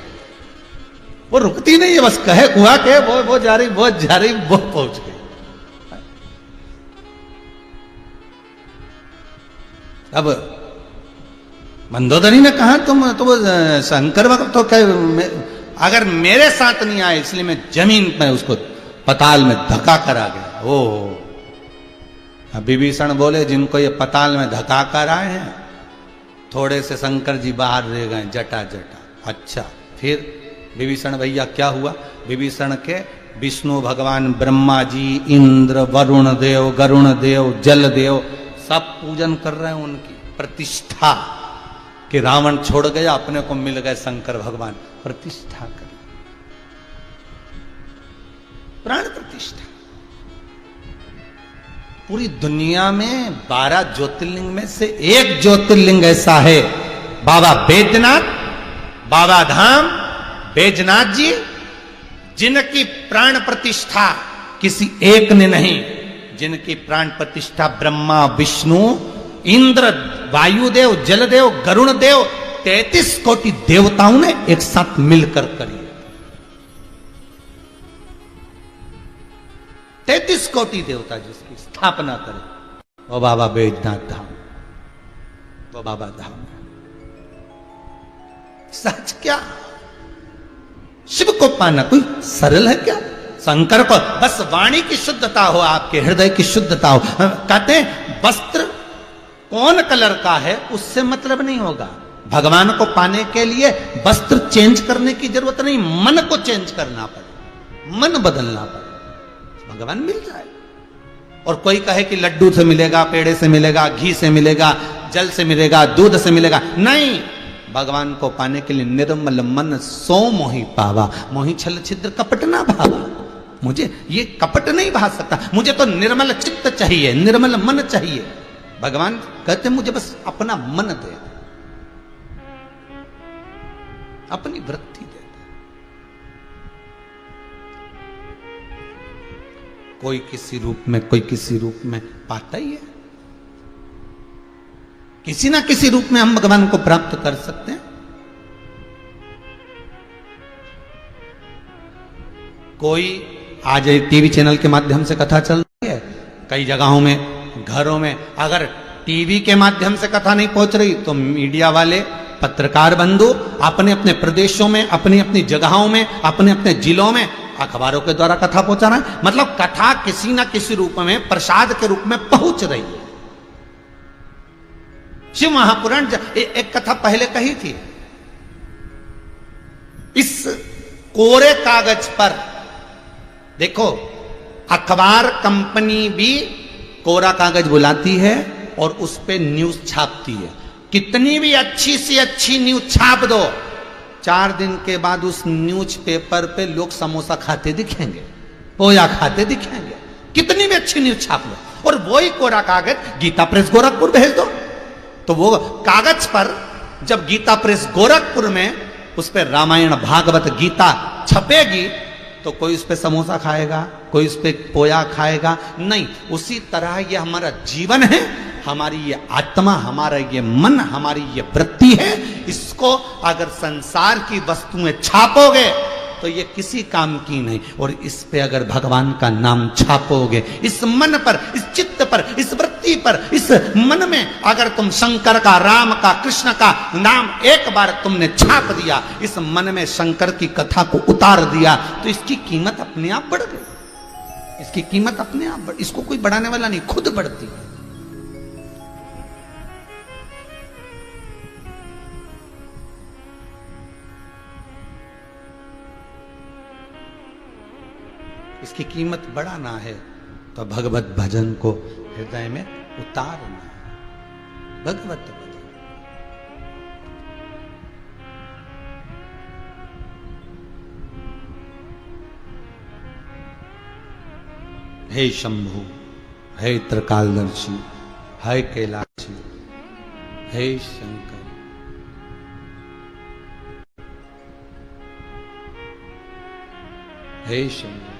वो रुकती नहीं है, बस कहे हुआ के वो जा रही, वो जा रही, वो पहुंच गई। अब मंदोदरी ने कहा तुम तो शंकर भगवान तो अगर मेरे साथ नहीं आए, इसलिए मैं जमीन में उसको पताल में धक्का करा गया। ओ विभीषण बोले जिनको ये पताल में धक्का कर आए हैं, थोड़े से शंकर जी बाहर रह गए, जटा जटा। अच्छा, फिर विभीषण भैया क्या हुआ? विभीषण के विष्णु भगवान, ब्रह्मा जी, इंद्र, वरुण देव, गरुण देव, जल देव सब पूजन कर रहे हैं उनकी प्रतिष्ठा, कि रावण छोड़ गया, अपने को मिल गए शंकर भगवान, प्रतिष्ठा कर, प्राण प्रतिष्ठा। पूरी दुनिया में 12 ज्योतिर्लिंग में से एक ज्योतिर्लिंग ऐसा है, बाबा बैजनाथ, बाबा धाम बैजनाथ जी, जिनकी प्राण प्रतिष्ठा किसी एक ने नहीं, जिनकी प्राण प्रतिष्ठा ब्रह्मा, विष्णु, इंद्र, वायुदेव, जलदेव, गरुण देव, 33 कोटि देवताओं ने एक साथ मिलकर करी। 33 कोटि देवता जिसकी स्थापना करे, वो बाबा बैजनाथ धाम, वो बाबा धाम। सच क्या? शिव को पाना कोई सरल है क्या? शंकर को बस वाणी की शुद्धता हो, आपके हृदय की शुद्धता हो। कहते हैं वस्त्र कौन कलर का है उससे मतलब नहीं होगा। भगवान को पाने के लिए वस्त्र चेंज करने की जरूरत नहीं, मन को चेंज करना पड़े, मन बदलना पड़े, भगवान मिल जाए। और कोई कहे कि लड्डू से मिलेगा, पेड़े से मिलेगा, घी से मिलेगा, जल से मिलेगा, दूध से मिलेगा, नहीं। भगवान को पाने के लिए निर्मल मन सो मोहि पावा, मोहि छल छिद्र कपट ना भावा। मुझे ये कपट नहीं भा सकता, मुझे तो निर्मल चित्त चाहिए, निर्मल मन चाहिए। भगवान कहते मुझे बस अपना मन दे, अपनी वृत्ति दे। कोई किसी रूप में, कोई किसी रूप में पाता ही है, किसी ना किसी रूप में हम भगवान को प्राप्त कर सकते हैं। कोई आज टीवी चैनल के माध्यम से कथा चल रही है, कई जगहों में, घरों में, अगर टीवी के माध्यम से कथा नहीं पहुंच रही तो मीडिया वाले, पत्रकार बंधु अपने अपने प्रदेशों में, अपनी अपनी जगहों में, अपने अपने जिलों में अखबारों के द्वारा कथा पहुंचा रहा है। मतलब कथा किसी ना किसी रूप में, प्रसाद के रूप में पहुंच रही है। शिव महापुराण एक कथा पहले कही थी, इस कोरे कागज पर देखो, अखबार कंपनी भी कोरा कागज बुलाती है और उस पे न्यूज छापती है। कितनी भी अच्छी सी अच्छी न्यूज छाप दो, 4 दिन के बाद उस न्यूज पेपर पे लोग समोसा खाते दिखेंगे, पोया खाते दिखेंगे, कितनी भी अच्छी न्यूज छाप लो। और वही कोरा कागज गीता प्रेस गोरखपुर भेज दो, तो वो कागज पर जब गीता प्रेस गोरखपुर में उस पर रामायण भागवत गीता छपेगी तो कोई उस पर समोसा खाएगा, कोई उस पर पोया खाएगा? नहीं। उसी तरह ये हमारा जीवन है, हमारी ये आत्मा, हमारा ये मन, हमारी ये वृत्ति है। इसको अगर संसार की वस्तुएं छापोगे तो ये किसी काम की नहीं, और इस पे अगर भगवान का नाम छापोगे, इस मन पर, इस चित्त पर, इस वृत्ति पर, इस मन में अगर तुम शंकर का, राम का, कृष्ण का नाम एक बार तुमने छाप दिया, इस मन में शंकर की कथा को उतार दिया, तो इसकी कीमत अपने आप बढ़ गई। इसकी कीमत अपने आप बढ़, इसको कोई बढ़ाने वाला नहीं, खुद बढ़ती है। इसकी कीमत बढ़ाना है तो भगवत भजन को हृदय में उतारना है। भगवत भजन, हे शंभु, हे त्रिकालदर्शी, हे कैलाशी, हे शंकर, हे शंभु।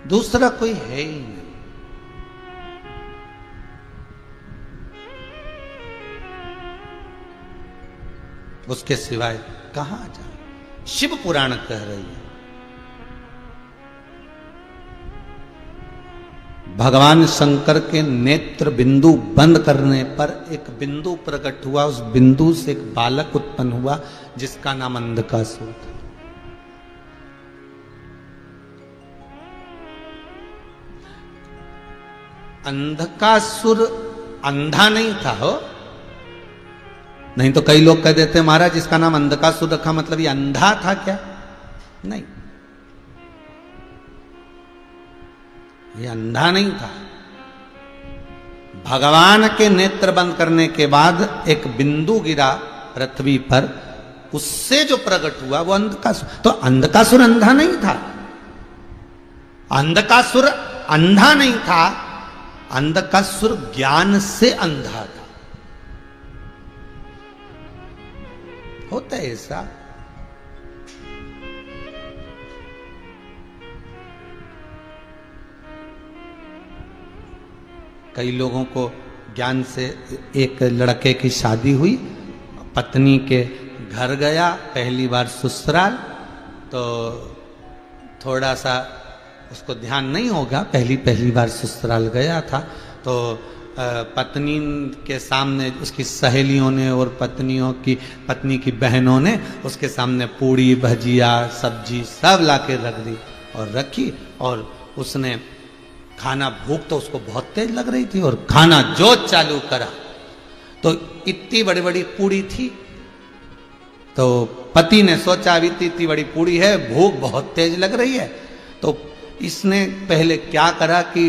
दूसरा कोई है ही नहीं। उसके सिवाय कहां जाए? शिव पुराण कह रही है, भगवान शंकर के नेत्र बिंदु बंद करने पर एक बिंदु प्रकट हुआ, उस बिंदु से एक बालक उत्पन्न हुआ जिसका नाम अंधकासुर था। अंधकासुर अंधा नहीं था हो, नहीं तो कई लोग कह देते महाराज इसका नाम अंधकासुर रखा मतलब ये अंधा था क्या? नहीं, ये अंधा नहीं था। भगवान के नेत्र बंद करने के बाद एक बिंदु गिरा पृथ्वी पर, उससे जो प्रकट हुआ वो अंधकासुर। तो अंधकासुर अंधा नहीं था, अंधकासुर अंधा नहीं था, अंधकासुर ज्ञान से अंधा था। होता है ऐसा। कई लोगों को ज्ञान से, एक लड़के की शादी हुई, पत्नी के घर गया पहली बार ससुराल, तो थोड़ा सा उसको ध्यान नहीं होगा, पहली बार ससुराल गया था, तो पत्नी के सामने उसकी सहेलियों ने और पत्नी की बहनों ने उसके सामने पूड़ी भजिया सब्जी सब लाके रख दी और रखी, और उसने खाना, भूख तो उसको बहुत तेज लग रही थी, और खाना जो चालू करा तो इतनी बड़ी बड़ी पूड़ी थी, तो पति ने सोचा अभी इतनी बड़ी पूड़ी है, भूख बहुत तेज लग रही है, तो इसने पहले क्या करा कि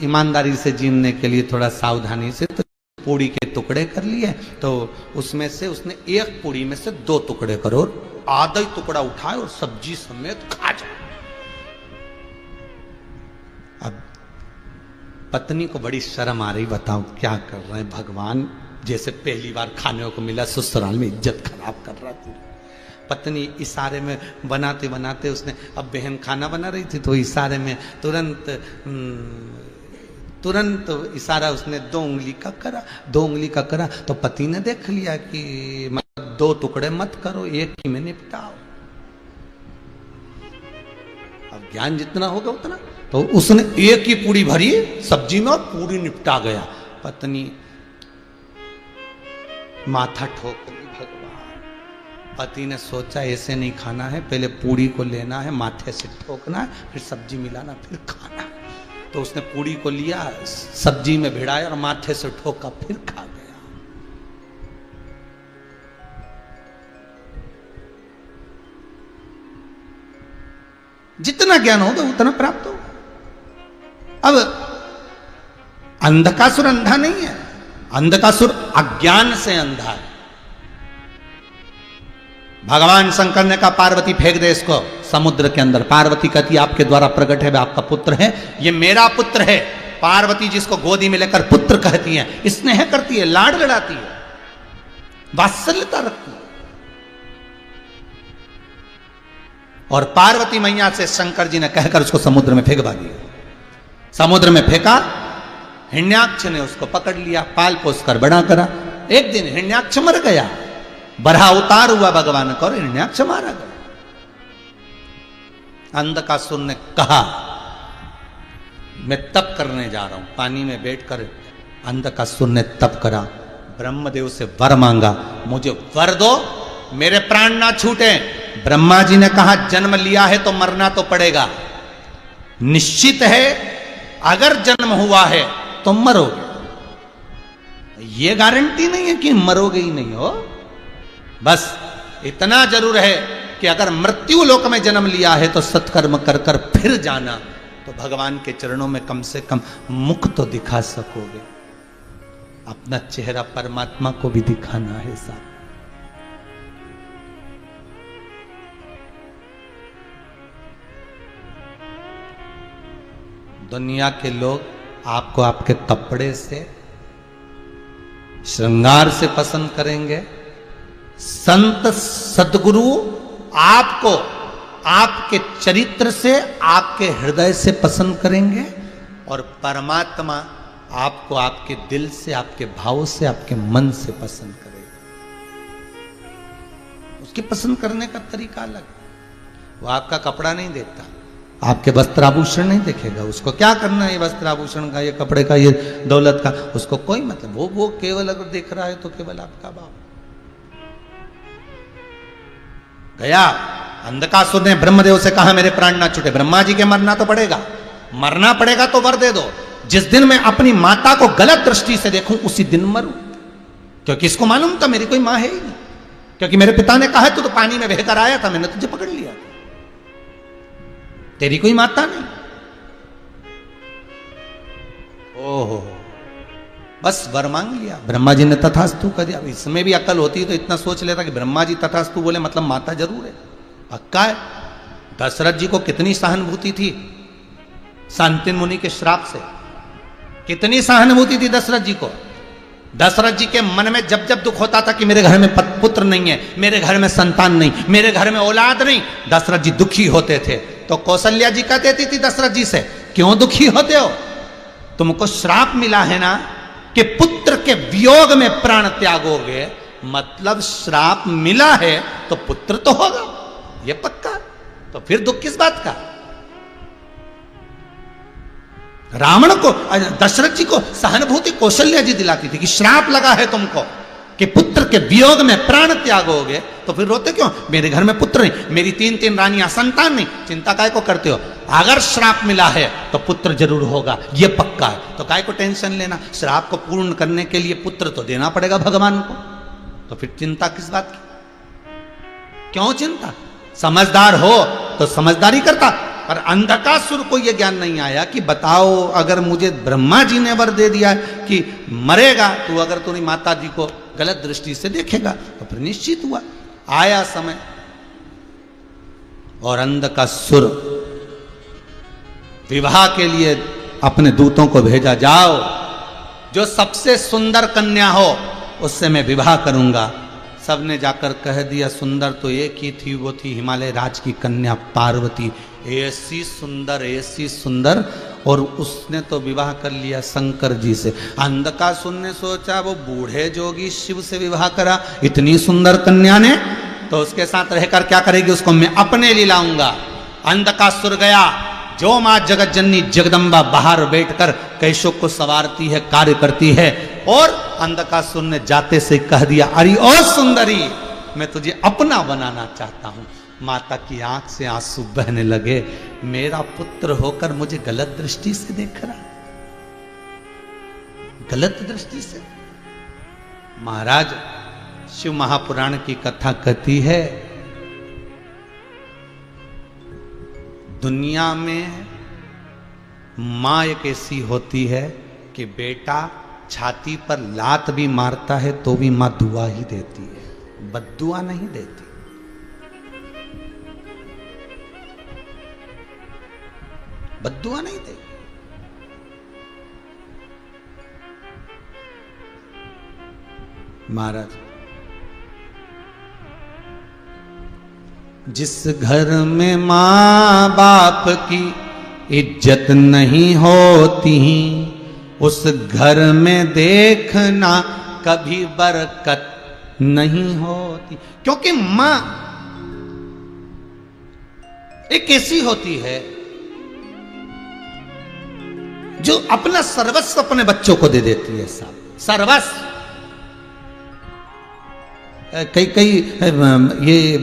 ईमानदारी से जीने के लिए थोड़ा सावधानी से तो पूड़ी के टुकड़े कर लिए, तो उसमें से उसने एक पूड़ी में से 2 टुकड़े करो और आधा ही टुकड़ा उठाए और सब्जी समेत खा जाए। अब पत्नी को बड़ी शर्म आ रही, बताओ क्या कर रहे हैं भगवान, जैसे पहली बार खाने को मिला ससुराल में इज्जत खराब कर रहा था। पत्नी इशारे में बनाते बनाते उसने, अब बहन खाना बना रही थी तो इशारे में तुरंत इशारा उसने 2 उंगली का करा, 2 उंगली का करा, तो पति ने देख लिया कि मतलब दो टुकड़े मत करो, एक ही में निपटाओ। अब ज्ञान जितना होगा उतना। तो उसने एक ही पूरी भरी सब्जी में और पूरी निपटा गया। पत्नी माथा ठोक ली, भगवान। पति ने सोचा ऐसे नहीं खाना है, पहले पूरी को लेना है, माथे से ठोकना है, फिर सब्जी मिलाना, फिर खाना। तो उसने पूरी को लिया, सब्जी में भिड़ाया और माथे से ठोका, फिर खा गया। जितना ज्ञान होगा उतना प्राप्त होगा। अब अंधकासुर अंधा नहीं है, अंधकासुर अज्ञान से अंधा है। भगवान शंकर ने कहा पार्वती फेंक दे इसको समुद्र के अंदर। पार्वती कहती आपके द्वारा प्रकट है, आपका पुत्र है, ये मेरा पुत्र है। पार्वती जिसको गोदी में लेकर पुत्र कहती है, स्नेह करती है, लाड़ लड़ाती है, वात्सल्यता रखती है। और पार्वती मैया से शंकर जी ने कहकर उसको समुद्र में फेंकवा दिया। समुद्र में फेंका, हिरण्याक्ष ने उसको पकड़ लिया, पाल पोस कर बड़ा करा। एक दिन हिरण्याक्ष मर गया, बरहा उतार हुआ भगवान का और हिरण्याक्ष मारा गया। अंधकासुर ने कहा मैं तप करने जा रहा हूं, पानी में बैठकर अंधकासुर ने तप करा, ब्रह्मदेव से वर मांगा, मुझे वर दो मेरे प्राण ना छूटे। ब्रह्मा जी ने कहा जन्म लिया है तो मरना तो पड़ेगा, निश्चित है अगर जन्म हुआ है तो मरोगे, ये गारंटी नहीं है कि मरोगे ही नहीं हो। बस इतना जरूर है कि अगर मृत्यु लोक में जन्म लिया है तो सत्कर्म कर कर फिर जाना, तो भगवान के चरणों में कम से कम मुख तो दिखा सकोगे, अपना चेहरा परमात्मा को भी दिखाना है साहब। दुनिया के लोग आपको आपके कपड़े से, श्रृंगार से पसंद करेंगे, संत सद्गुरु आपको आपके चरित्र से, आपके हृदय से पसंद करेंगे, और परमात्मा आपको आपके दिल से, आपके भाव से, आपके मन से पसंद करेगा। उसकी पसंद करने का तरीका अलग है। वो आपका कपड़ा नहीं देखता, आपके वस्त्राभूषण नहीं देखेगा, उसको क्या करना है ये वस्त्राभूषण का, ये कपड़े का, ये दौलत का, उसको कोई मतलब। वो केवल अगर देख रहा है तो केवल आपका भाव। गया अंधकासुर ने ब्रह्मदेव से कहा मेरे प्राण ना छूटे। ब्रह्मा जी के मरना तो पड़ेगा, मरना पड़ेगा तो वर दे दो। जिस दिन मैं अपनी माता को गलत दृष्टि से देखूं उसी दिन मरूं, क्योंकि इसको मालूम था मेरी कोई मां है ही नहीं, क्योंकि मेरे पिता ने कहा तू तो पानी में बहकर आया था, मैंने तुझे पकड़ लिया, तेरी कोई माता नहीं। ओहो, बस वर मांग लिया। ब्रह्मा जी ने तथास्तु कर दिया। इसमें भी अकल होती तो इतना सोच लेता कि ब्रह्मा जी तथास्तु बोले मतलब माता जरूर है, पक्का है। दशरथ जी को कितनी सहानुभूति थी शांतिन मुनि के श्राप से, कितनी सहानुभूति थी दशरथ जी को। दशरथ जी के मन में जब जब दुख होता था कि मेरे घर में पुत्र नहीं है, मेरे घर में संतान नहीं, मेरे घर में औलाद नहीं, दशरथ जी दुखी होते थे। तो कौशल्या जी कहती थी दशरथ जी से, क्यों दुखी होते हो, तुमको श्राप मिला है ना कि पुत्र के वियोग में प्राण त्यागोगे, मतलब श्राप मिला है तो पुत्र तो होगा, ये पक्का। तो फिर दुख किस बात का। रावण को, दशरथ जी को सहानुभूति कौशल्या जी दिलाती थी कि श्राप लगा है तुमको कि पुत्र के वियोग में प्राण त्यागोगे, तो फिर रोते क्यों, मेरे घर में पुत्र नहीं, मेरी 3 रानियां, संतान नहीं, चिंता काय को करते हो। अगर श्राप मिला है तो पुत्र जरूर होगा, ये पक्का है, तो काय को टेंशन लेना। श्राप को पूर्ण करने के लिए पुत्र तो देना पड़ेगा भगवान को, तो फिर चिंता किस बात की, क्यों चिंता। समझदार हो तो समझदारी करता। पर अंधकासुर को यह ज्ञान नहीं आया कि बताओ अगर मुझे ब्रह्मा जी ने वर दे दिया कि मरेगा, तो अगर तुम्हारी माता जी को गलत दृष्टि से देखेगा तो फिर निश्चित हुआ। आया समय और अंधकासुर विवाह के लिए अपने दूतों को भेजा, जाओ जो सबसे सुंदर कन्या हो उससे मैं विवाह करूंगा। सबने जाकर कह दिया सुंदर तो एक ही थी, वो थी हिमालय राज की कन्या पार्वती। ऐसी सुंदर और उसने तो विवाह कर लिया शंकर जी से। अंधकासुर ने सोचा वो बूढ़े जोगी शिव से विवाह करा, इतनी सुंदर कन्या ने, तो उसके साथ रहकर क्या करेगी, उसको मैं अपने लिए लाऊंगा। अंधकासुर गया, जो मां जगत जननी जगदम्बा बाहर बैठकर कैशों को सवारती है, कार्य करती है, और अंधकासुर ने जाते से कह दिया, अरे ओ सुंदरी, मैं तुझे अपना बनाना चाहता हूं। माता की आंख से आंसू बहने लगे, मेरा पुत्र होकर मुझे गलत दृष्टि से देख रहा, गलत दृष्टि से। महाराज, शिव महापुराण की कथा कहती है, दुनिया में मां एक ऐसी होती है कि बेटा छाती पर लात भी मारता है तो भी मां दुआ ही देती है, बद्दुआ नहीं देती। बद्दुआ नहीं देती। महाराज, जिस घर में मां बाप की इज्जत नहीं होती, उस घर में देखना कभी बरकत नहीं होती। क्योंकि मां एक ऐसी होती है जो अपना सर्वस्व अपने बच्चों को दे देती है, साहब, सर्वस्व। कई ये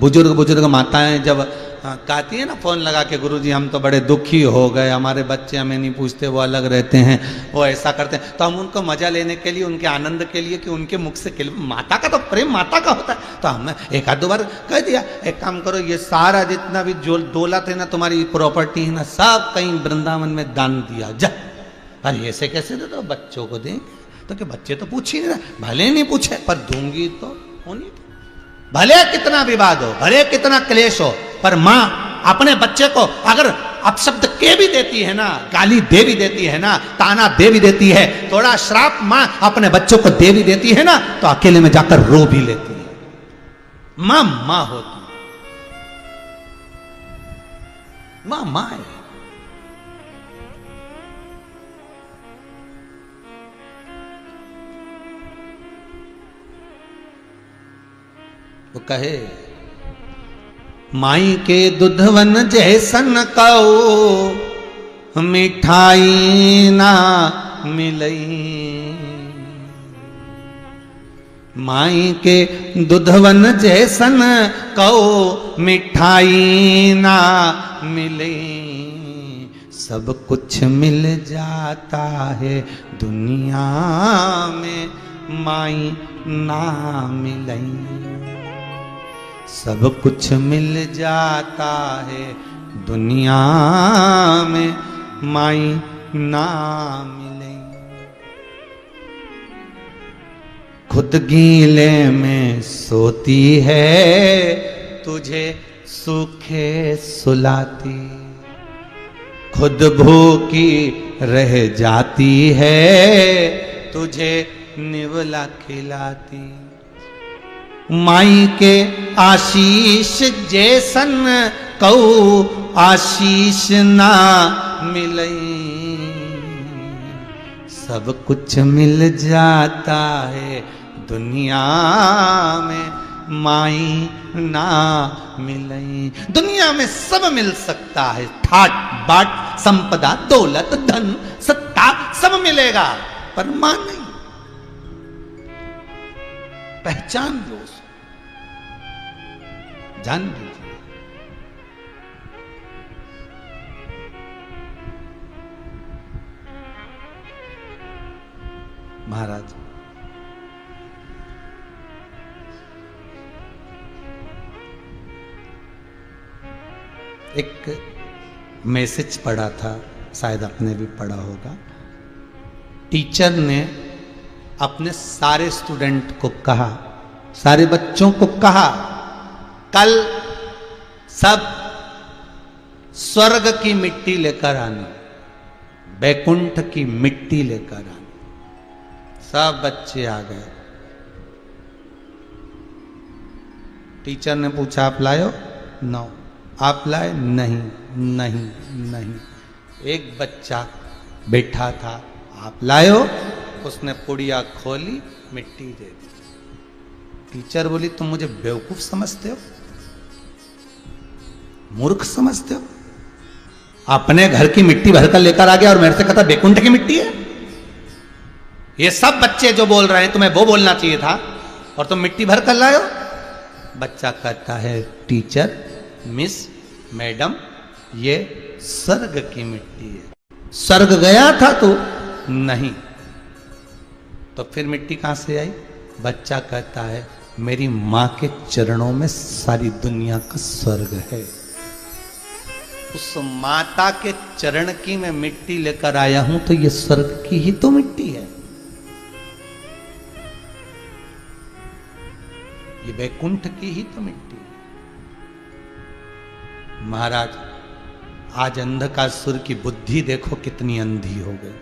बुजुर्ग माताएं जब कहती है ना, फोन लगा के, गुरुजी हम तो बड़े दुखी हो गए, हमारे बच्चे हमें नहीं पूछते, वो अलग रहते हैं, वो ऐसा करते हैं, तो हम उनको मजा लेने के लिए, उनके आनंद के लिए, कि उनके मुख से माता का तो प्रेम माता का होता है, तो हमने एक आध दो बार कह दिया, एक काम करो, ये सारा जितना भी जो दौलत है ना, तुम्हारी प्रॉपर्टी है ना, सब कहीं वृंदावन में दान दिया जा। अरे ऐसे कैसे दे दो, बच्चों को देंगे, तो कि बच्चे तो पूछ ही नहीं रहे, भले नहीं पूछे पर दूंगी तो होनी, भले कितना विवाद हो, भले कितना क्लेश हो, पर मां अपने बच्चे को अगर अपशब्द के भी देती है ना, गाली दे भी देती है ना, ताना दे भी देती है, थोड़ा श्राप मां अपने बच्चों को दे भी देती है ना, तो अकेले में जाकर रो भी लेती है। मां मां होती है, मां मां है। वो कहे, माई के दुधवन जैसन कहो, मिठाई ना मिलई। माई के दुधवन जैसन कहो, मिठाई ना मिले। सब कुछ मिल जाता है दुनिया में, माई ना मिलई। सब कुछ मिल जाता है दुनिया में, माई ना मिले। खुद गीले में सोती है, तुझे सूखे सुलाती। खुद भूखी रह जाती है, तुझे निवला खिलाती। माई के आशीष जैसन कऊ, आशीष ना मिलई। सब कुछ मिल जाता है दुनिया में, माई ना मिलई। दुनिया में सब मिल सकता है, ठाट बाट, संपदा, दौलत, धन, सत्ता, सब मिलेगा, पर मां नहीं। पहचान लो, जान लीजिए। महाराज, एक मैसेज पढ़ा था, शायद आपने भी पढ़ा होगा। टीचर ने अपने सारे स्टूडेंट को कहा, सारे बच्चों को कहा, कल सब स्वर्ग की मिट्टी लेकर आना, बैकुंठ की मिट्टी लेकर आना। सब बच्चे आ गए। टीचर ने पूछा, आप लाए हो? नो। आप लाए? नहीं नहीं नहीं। एक बच्चा बैठा था, आप लाए हो, उसने पुड़िया खोली, मिट्टी दे दी। टीचर बोली तुम मुझे बेवकूफ समझते हो, मूर्ख समझते हो? अपने घर की मिट्टी भरकर लेकर आ गया और मेरे से कहता बैकुंठ की मिट्टी है। ये सब बच्चे जो बोल रहे हैं तुम्हें वो बोलना चाहिए था, और तुम मिट्टी भर कर लाए हो। बच्चा कहता है टीचर, मिस, मैडम, ये स्वर्ग की मिट्टी है। स्वर्ग गया था तो नहीं, तो फिर मिट्टी कहां से आई? बच्चा कहता है मेरी मां के चरणों में सारी दुनिया का स्वर्ग है। उस माता के चरण की मैं मिट्टी लेकर आया हूं, तो ये स्वर्ग की ही तो मिट्टी है, ये वैकुंठ की ही तो मिट्टी है। महाराज, आज अंधकासुर की बुद्धि देखो कितनी अंधी हो गई,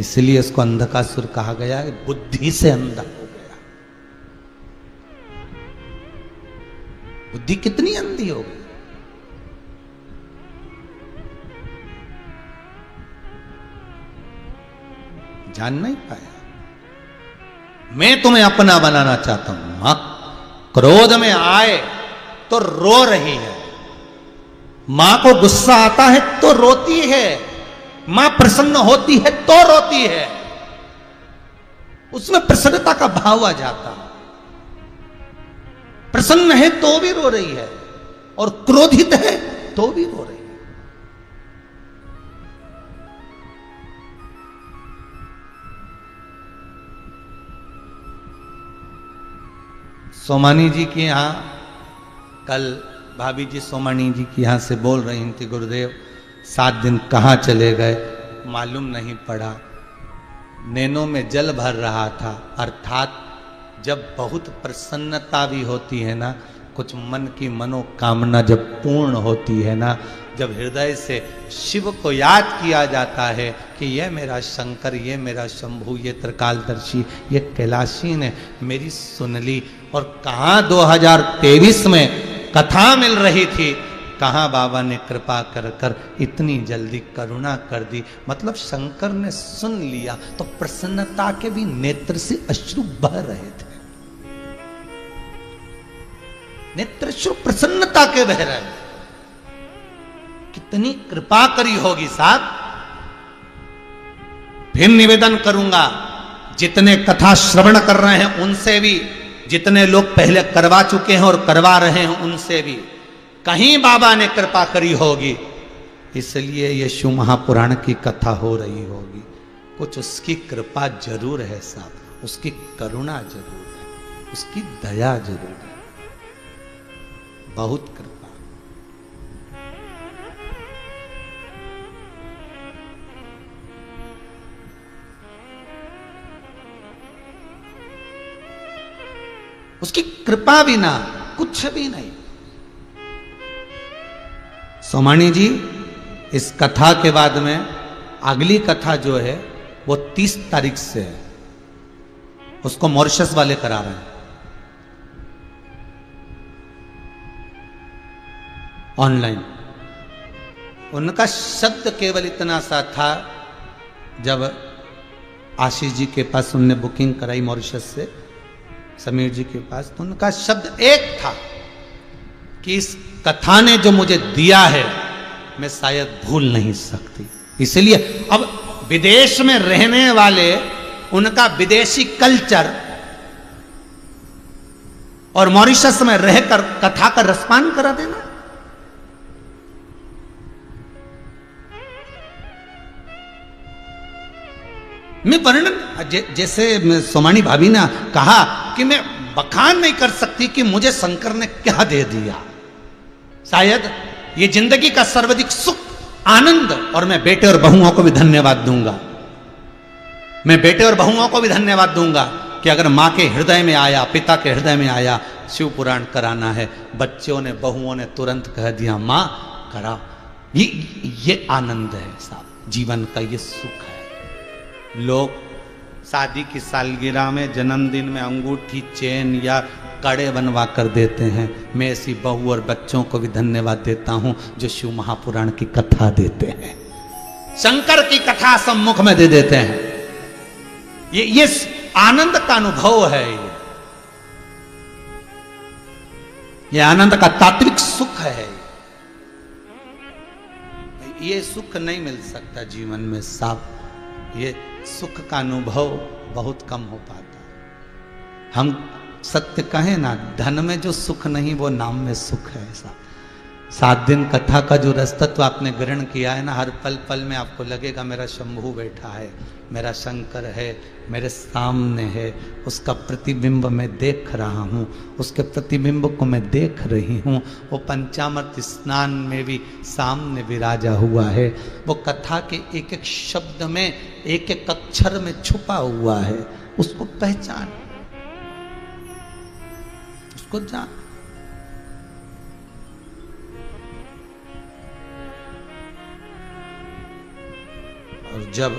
इसलिए इसको अंधकासुर कहा गया है, बुद्धि से अंधा हो गया। बुद्धि कितनी अंधी हो गई। जान नहीं पाया। मैं तुम्हें अपना बनाना चाहता हूं। मां क्रोध में आए तो रो रही है, मां को गुस्सा आता है तो रोती है, मां प्रसन्न होती है तो रोती है, उसमें प्रसन्नता का भाव आ जाता है। प्रसन्न है तो भी रो रही है, और क्रोधित है तो भी रो रही है। सोमानी जी के यहां कल भाभी जी सोमानी जी की यहां से बोल रही थी, गुरुदेव 7 दिन कहां चले गए मालूम नहीं पड़ा, नैनों में जल भर रहा था। अर्थात जब बहुत प्रसन्नता भी होती है ना, कुछ मन की मनोकामना जब पूर्ण होती है ना, जब हृदय से शिव को याद किया जाता है कि यह मेरा शंकर, ये मेरा शंभु, ये त्रिकालदर्शी, ये कैलाशी ने मेरी सुन ली। और कहाँ 2023 में कथा मिल रही थी, कहाँ बाबा ने कृपा कर कर इतनी जल्दी करुणा कर दी। मतलब शंकर ने सुन लिया तो प्रसन्नता के भी नेत्र से अश्रु बह रहे थे, नेत्र प्रसन्नता के बह रहे थे। कितनी कृपा करी होगी साहब। फिर निवेदन करूंगा, जितने कथा श्रवण कर रहे हैं उनसे भी, जितने लोग पहले करवा चुके हैं और करवा रहे हैं उनसे भी, कहीं बाबा ने कृपा करी होगी, इसलिए ये शिव महापुराण की कथा हो रही होगी। कुछ उसकी कृपा जरूर है साहब, उसकी करुणा जरूर है, उसकी दया जरूर है, बहुत कृपा। उसकी कृपा बिना कुछ भी नहीं। सोमानी जी इस कथा के बाद में अगली कथा जो है वो 30 तारीख से है, उसको मॉरिशस वाले करा रहे हैं ऑनलाइन। उनका शब्द केवल इतना सा था, जब आशीष जी के पास उनने बुकिंग कराई मॉरिशस से, समीर जी के पास, तो उनका शब्द एक था कि इस कथा ने जो मुझे दिया है मैं शायद भूल नहीं सकती। इसलिए अब विदेश में रहने वाले, उनका विदेशी कल्चर और मॉरिशस में रहकर कथा का रसपान करा देना। मैं वर्णन, जैसे सोमानी भाभी ने कहा कि मैं बखान नहीं कर सकती कि मुझे शंकर ने क्या दे दिया। शायद ये जिंदगी का सर्वाधिक सुख, आनंद, और मैं बेटे और बहुओं को भी धन्यवाद दूंगा। मैं बेटे और बहुओं को भी धन्यवाद दूंगा कि अगर माँ के हृदय में आया, पिता के हृदय में आया शिव पुराण कराना है, बच्चों ने, बहुओं ने तुरंत कह दिया माँ करा। ये आनंद है साहब, जीवन का ये सुख है। लोग शादी की सालगिरह में, जन्मदिन में अंगूठी, चेन या कड़े बनवा कर देते हैं। मैं ऐसी बहू और बच्चों को भी धन्यवाद देता हूं जो शिव महापुराण की कथा देते हैं। शंकर की कथा सम्मुख में दे देते हैं। ये आनंद का अनुभव है। ये आनंद का तात्विक सुख है। ये सुख नहीं मिल सकता जीवन में साफ। ये सुख का अनुभव बहुत कम हो पाता। हम सत्य कहें ना, धन में जो सुख नहीं वो नाम में सुख है। ऐसा 7 दिन कथा का जो रसतत्व आपने ग्रहण किया है ना, हर पल पल में आपको लगेगा मेरा शंभू बैठा है, मेरा शंकर है, मेरे सामने है, उसका प्रतिबिंब मैं देख रहा हूँ, उसके प्रतिबिंब को मैं देख रही हूँ। वो पंचामृत स्नान में भी सामने विराजा हुआ है। वो कथा के एक एक शब्द में, एक एक अक्षर में छुपा हुआ है। उसको पहचान, उसको जान। और जब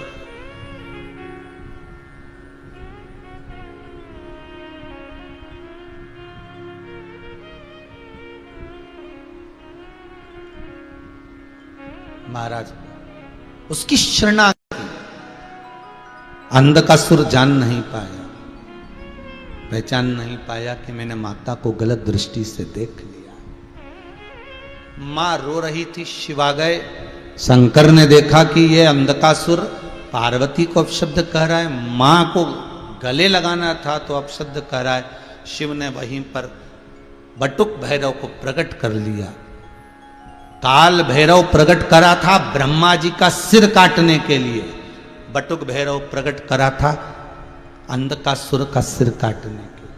महाराज उसकी शरणागति, अंधकासुर जान नहीं पाया, पहचान नहीं पाया कि मैंने माता को गलत दृष्टि से देख लिया। मां रो रही थी, शिवा गए। शंकर ने देखा कि ये अंधकासुर पार्वती को अपशब्द कह रहा है, मां को गले लगाना था तो अपशब्द कह रहा है। शिव ने वहीं पर बटुक भैरव को प्रकट कर लिया। काल भैरव प्रकट करा था ब्रह्मा जी का सिर काटने के लिए, बटुक भैरव प्रकट करा था अंधकासुर का सिर काटने के लिए।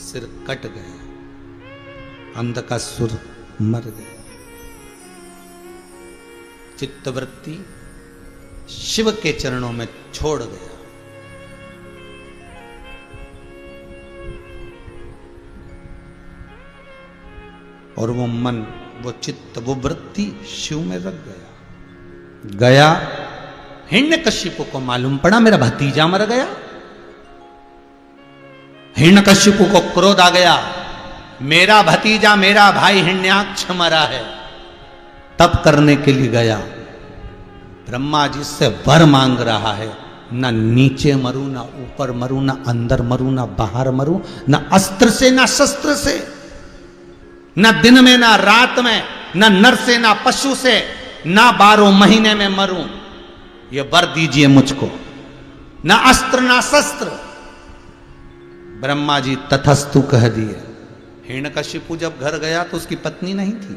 सिर कट गया, अंधकासुर मर गया। चित्तवृत्ति शिव के चरणों में छोड़ गया। और वो मन, वो चित्त, वो वृत्ति शिव में रख गया। हिरण्यकशिपु को मालूम पड़ा मेरा भतीजा मर गया। हिरण्यकशिपु को क्रोध आ गया, मेरा भतीजा, मेरा भाई हिरण्याक्ष मरा है। तप करने के लिए गया, ब्रह्मा जी से वर मांग रहा है, ना नीचे मरूं, ना ऊपर मरूं, ना अंदर मरूं, ना बाहर मरूं, ना अस्त्र से ना शस्त्र से, ना दिन में ना रात में, ना नर से ना पशु से, ना 12 महीने में मरूं। ये वर दीजिए मुझको, ना अस्त्र ना शस्त्र। ब्रह्मा जी तथस्तु कह दिए। हिरण्यकशिपु जब घर गया तो उसकी पत्नी नहीं थी।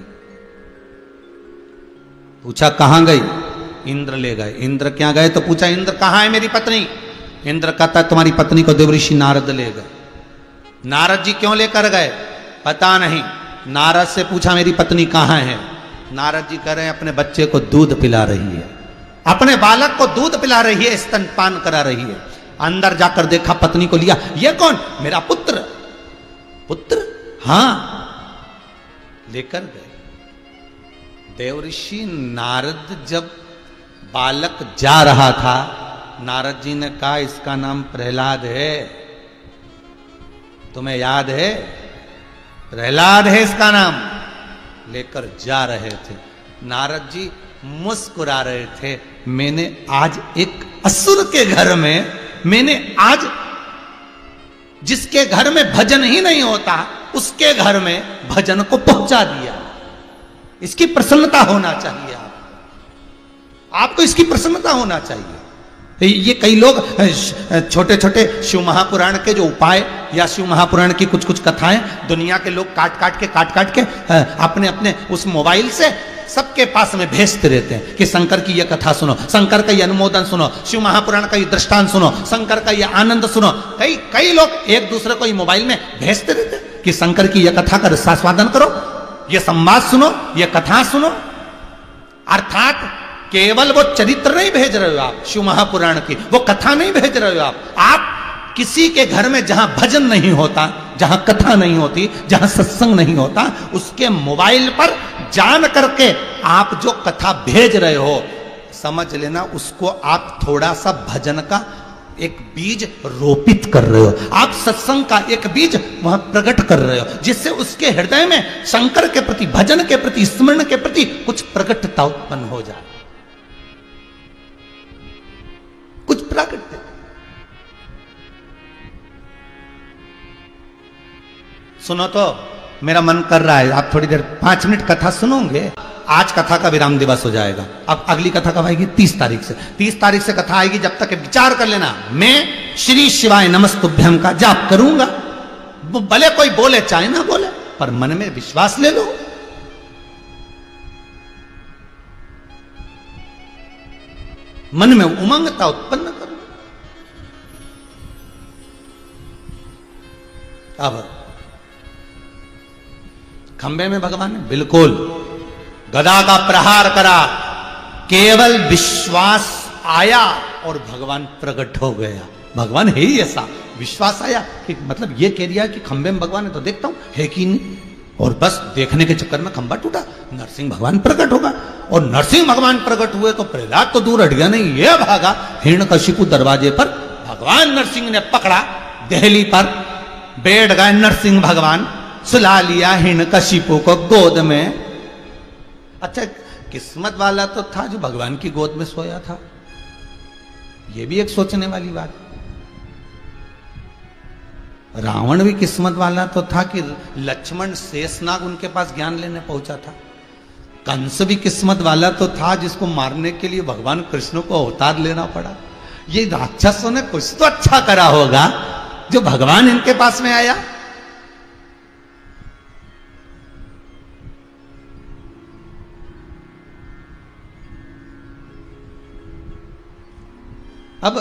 पूछा कहां गई? इंद्र ले गए। इंद्र क्या गए? तो पूछा इंद्र कहां है मेरी पत्नी? इंद्र कहता है तुम्हारी पत्नी को देवऋषि नारद ले गए। नारद जी क्यों लेकर गए? पता नहीं। नारद से पूछा मेरी पत्नी कहां है? नारद जी कह रहे हैं अपने बच्चे को दूध पिला रही है, अपने बालक को दूध पिला रही है, स्तनपान करा रही है। अंदर जाकर देखा, पत्नी को लिया। ये कौन? मेरा पुत्र। पुत्र? हां। लेकर गए। देवऋषि नारद जब बालक जा रहा था, नारद जी ने कहा इसका नाम प्रहलाद है, तुम्हें याद है? प्रहलाद है इसका नाम। लेकर जा रहे थे। नारद जी मुस्कुरा रहे थे, मैंने आज एक असुर के घर में, मैंने आज जिसके घर में भजन ही नहीं होता उसके घर में भजन को पहुंचा दिया। इसकी प्रसन्नता होना चाहिए। आपको इसकी प्रसन्नता होना चाहिए। ये कई लोग छोटे छोटे शिव महापुराण के जो उपाय या शिव महापुराण की कुछ कुछ कथाएं दुनिया के लोग काट काट के अपने अपने उस मोबाइल से सबके पास में भेजते रहते हैं कि शंकर की यह कथा सुनो, शंकर का यह अनुमोदन सुनो, शिव महापुराण का यह दृष्टांत सुनो, शंकर का यह आनंद सुनो। कई लोग एक दूसरे को मोबाइल में भेजते रहते हैं कि शंकर की यह कथा का रसास्वादन करो, यह संवाद सुनो, यह कथा सुनो। अर्थात केवल वो चरित्र नहीं भेज रहे हो आप शिव महापुराण की, वो कथा नहीं भेज रहे हो आप किसी के घर में जहां भजन नहीं होता, जहां कथा नहीं होती, जहां सत्संग नहीं होता, उसके मोबाइल पर जान करके आप जो कथा भेज रहे हो, समझ लेना उसको आप थोड़ा सा भजन का एक बीज रोपित कर रहे हो, आप सत्संग का एक बीज वहां प्रकट कर रहे हो, जिससे उसके हृदय में शंकर के प्रति, भजन के प्रति, स्मरण के प्रति कुछ प्रकटता उत्पन्न हो जाए, कुछ प्रकट। सुनो तो मेरा मन कर रहा है, आप थोड़ी देर 5 मिनट कथा सुनोगे। आज कथा का विराम दिवस हो जाएगा, अब अगली कथा कब आएगी? 30 तारीख से। 30 तारीख से कथा आएगी, जब तक विचार कर लेना। मैं श्री शिवाय नमस्तुभ्यम का जाप करूंगा, भले कोई बोले चाहे ना बोले, पर मन में विश्वास ले लो। मन में उमंगता उत्पन्न करो। अब खंबे में भगवान ने बिल्कुल गदा का प्रहार करा, केवल विश्वास आया और भगवान प्रकट हो गया। भगवान है ही ऐसा, विश्वास आया कि मतलब ये कह दिया कि खंबे में भगवान है तो देखता हूं है कि नहीं, और बस देखने के चक्कर में खंबा टूटा, नरसिंह भगवान प्रकट होगा। और नरसिंह भगवान प्रकट हुए तो प्रहलाद तो दूर हट गया नहीं, ये भागा हिरण्यकशिपु दरवाजे पर, भगवान नरसिंह ने पकड़ा, दहली पर बैठ गए नरसिंह भगवान, सुला लिया हिरण्यकशिपु को गोद में। अच्छा, किस्मत वाला तो था जो भगवान की गोद में सोया था, यह भी एक सोचने वाली बात। रावण भी किस्मत वाला तो था कि लक्ष्मण शेषनाग उनके पास ज्ञान लेने पहुंचा था। कंस भी किस्मत वाला तो था जिसको मारने के लिए भगवान कृष्ण को अवतार लेना पड़ा। ये राक्षसों ने कुछ तो अच्छा करा होगा जो भगवान इनके पास में आया। अब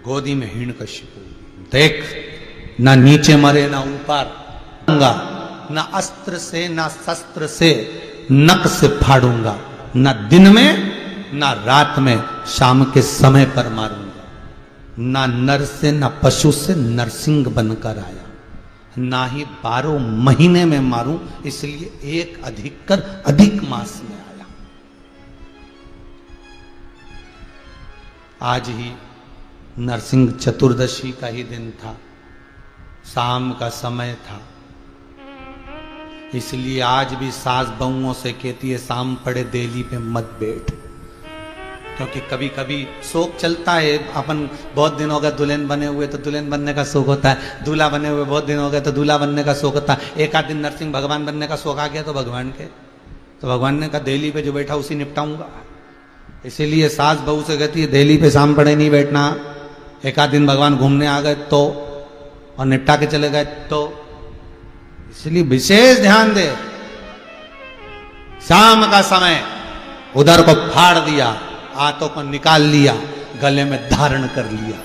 गोदी में हिरण्यकशिपु, देख ना नीचे मरे ना ऊपर, ना अस्त्र से ना शस्त्र से नक से फाड़ूंगा, ना दिन में ना रात में, शाम के समय पर मारूंगा, ना नर से ना पशु से नरसिंह बनकर आया, ना ही 12 महीने में मारूं, इसलिए एक अधिक कर अधिक मास में आया। आज ही नरसिंह चतुर्दशी का ही दिन था, शाम का समय था, इसलिए आज भी सास बहुओं से कहती है शाम पड़े देली पे मत बैठ, क्योंकि कभी कभी शौक चलता है। अपन बहुत दिन हो गए दुल्हन बने हुए तो दुल्हन बनने का शौक होता है, दूल्हा बने हुए बहुत दिन हो गए तो दूल्हा बनने का शौक होता है। एक आध दिन नरसिंह भगवान बनने का शौक आ गया तो भगवान ने कहा देली पे जो बैठा उसी निपटाऊंगा। इसीलिए सास बहू से कहती है देली पे शाम पड़े नहीं बैठना, एक आध दिन भगवान घूमने आ गए तो, और निपटा के चले गए तो, इसलिए विशेष ध्यान दे। शाम का समय उधर को फाड़ दिया, हाथों को निकाल लिया, गले में धारण कर लिया,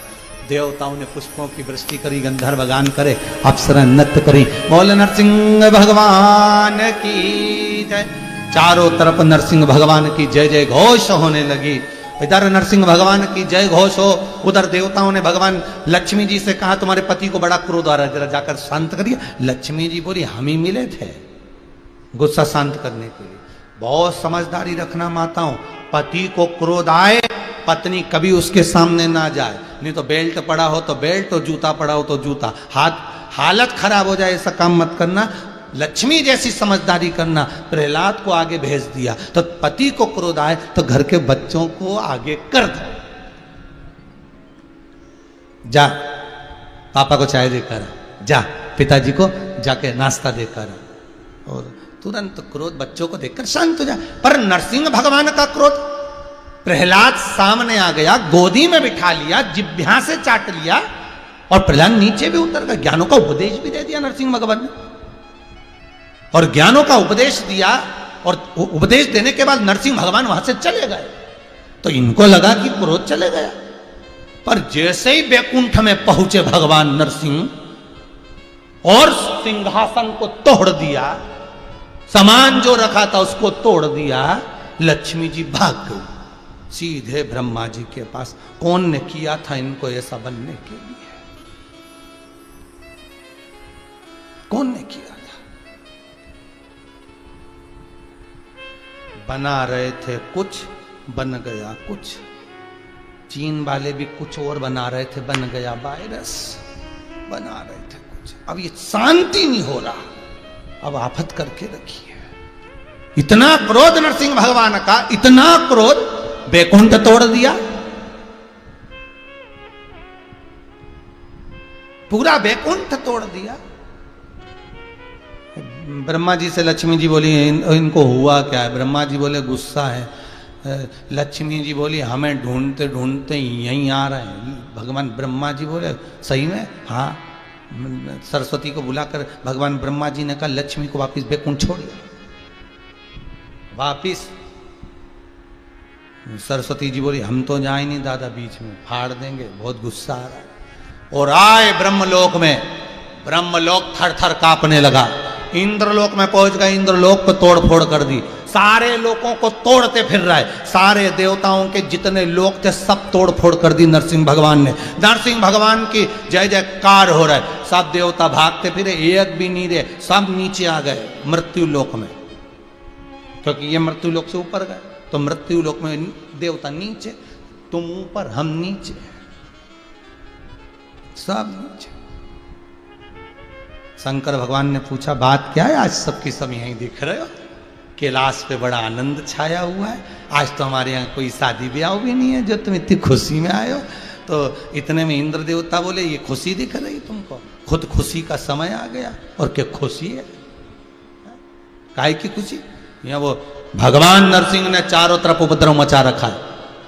देवताओं ने पुष्पों की वृष्टि करी, गंधर्व गान करे, अप्सरा नृत्य करी, बोल नरसिंह भगवान की जय। चारों तरफ नरसिंह भगवान की जय जय घोष होने लगी। इधर नरसिंह भगवान की जय घोष हो, उधर देवताओं ने भगवान लक्ष्मी जी से कहा तुम्हारे पति को बड़ा क्रोध आ रहा है, जरा जाकर शांत करिए। लक्ष्मी जी बोली हम ही मिले थे गुस्सा शांत करने के लिए। बहुत समझदारी रखना माताओं, पति को क्रोध आए पत्नी कभी उसके सामने ना जाए, नहीं तो बेल्ट पड़ा हो तो बेल्ट, तो जूता पड़ा हो तो जूता, हालत खराब हो जाए ऐसा काम मत करना। लक्ष्मी जैसी समझदारी करना। प्रहलाद को आगे भेज दिया तो पति को क्रोध आए तो घर के बच्चों को आगे कर दो, जा पापा को चाय देकर, जा पिताजी को जाके नाश्ता देकर, और तुरंत क्रोध बच्चों को देखकर शांत हो जाए। पर नरसिंह भगवान का क्रोध, प्रहलाद सामने आ गया, गोदी में बिठा लिया, जिह्वा से चाट लिया, और प्रहलाद नीचे भी उतर गया। ज्ञानों का उपदेश भी दे दिया नरसिंह भगवान ने, और ज्ञानों का उपदेश दिया, और उपदेश देने के बाद नरसिंह भगवान वहां से चले गए। तो इनको लगा कि क्रोध चले गया, पर जैसे ही बैकुंठ में पहुंचे भगवान नरसिंह और सिंहासन को तोड़ दिया, सामान जो रखा था उसको तोड़ दिया, लक्ष्मी जी भाग गई सीधे ब्रह्मा जी के पास। कौन ने किया था इनको ऐसा बनने के लिए? कौन ने किया था? बना रहे थे कुछ बन गया कुछ, चीन वाले भी कुछ और बना रहे थे, बन गया वायरस, बना रहे थे कुछ। अब ये शांति नहीं हो रहा, अब आफत करके रखी है। इतना क्रोध नरसिंह भगवान का, इतना क्रोध, बैकुंठ तोड़ दिया, पूरा बैकुंठ तोड़ दिया। ब्रह्मा जी से लक्ष्मी जी बोली इनको हुआ क्या है? ब्रह्मा जी बोले गुस्सा है। लक्ष्मी जी बोली हमें ढूंढते ढूंढते यहीं आ रहे हैं। भगवान ब्रह्मा जी बोले सही में? हाँ। सरस्वती को बुलाकर भगवान ब्रह्मा जी ने कहा लक्ष्मी को वापिस बैकुंठ छोड़िए, वापिस। सरस्वती जी बोली हम तो जाए नहीं दादा, बीच में फाड़ देंगे, बहुत गुस्सा आ रहा है। और आए ब्रह्मलोक में, ब्रह्मलोक थर थर कांपने लगा। इंद्रलोक में पहुंच गए, इंद्रलोक को तोड़ फोड़ कर दी, सारे लोगों को तोड़ते फिर रहा है। सारे देवताओं के जितने लोक थे सब तोड़ फोड़ कर दी नरसिंह भगवान ने। नरसिंह भगवान की जय जयकार हो रहा है, सब देवता भागते फिरे, एक भी नहीं रहे, सब नीचे आ गए मृत्यु लोक में, क्योंकि ये मृत्यु लोक से ऊपर गए। तो मृत्यु लोक में देवता नीचे, तुम ऊपर हम नीचे, सब नीचे। शंकर भगवान ने पूछा बात क्या है? आज सबकी सब यहीं दिख रहे हो, कैलाश पे बड़ा आनंद छाया हुआ है, आज तो हमारे यहाँ कोई शादी ब्याह भी नहीं है जो तुम इतनी खुशी में आए हो। तो इतने में इंद्र देवता बोले ये खुशी दिख रही तुमको? खुद खुशी का समय आ गया। और क्या खुशी है? काहे की खुशी? यहाँ वो भगवान नरसिंह ने चारों तरफ उपद्रव मचा रखा है,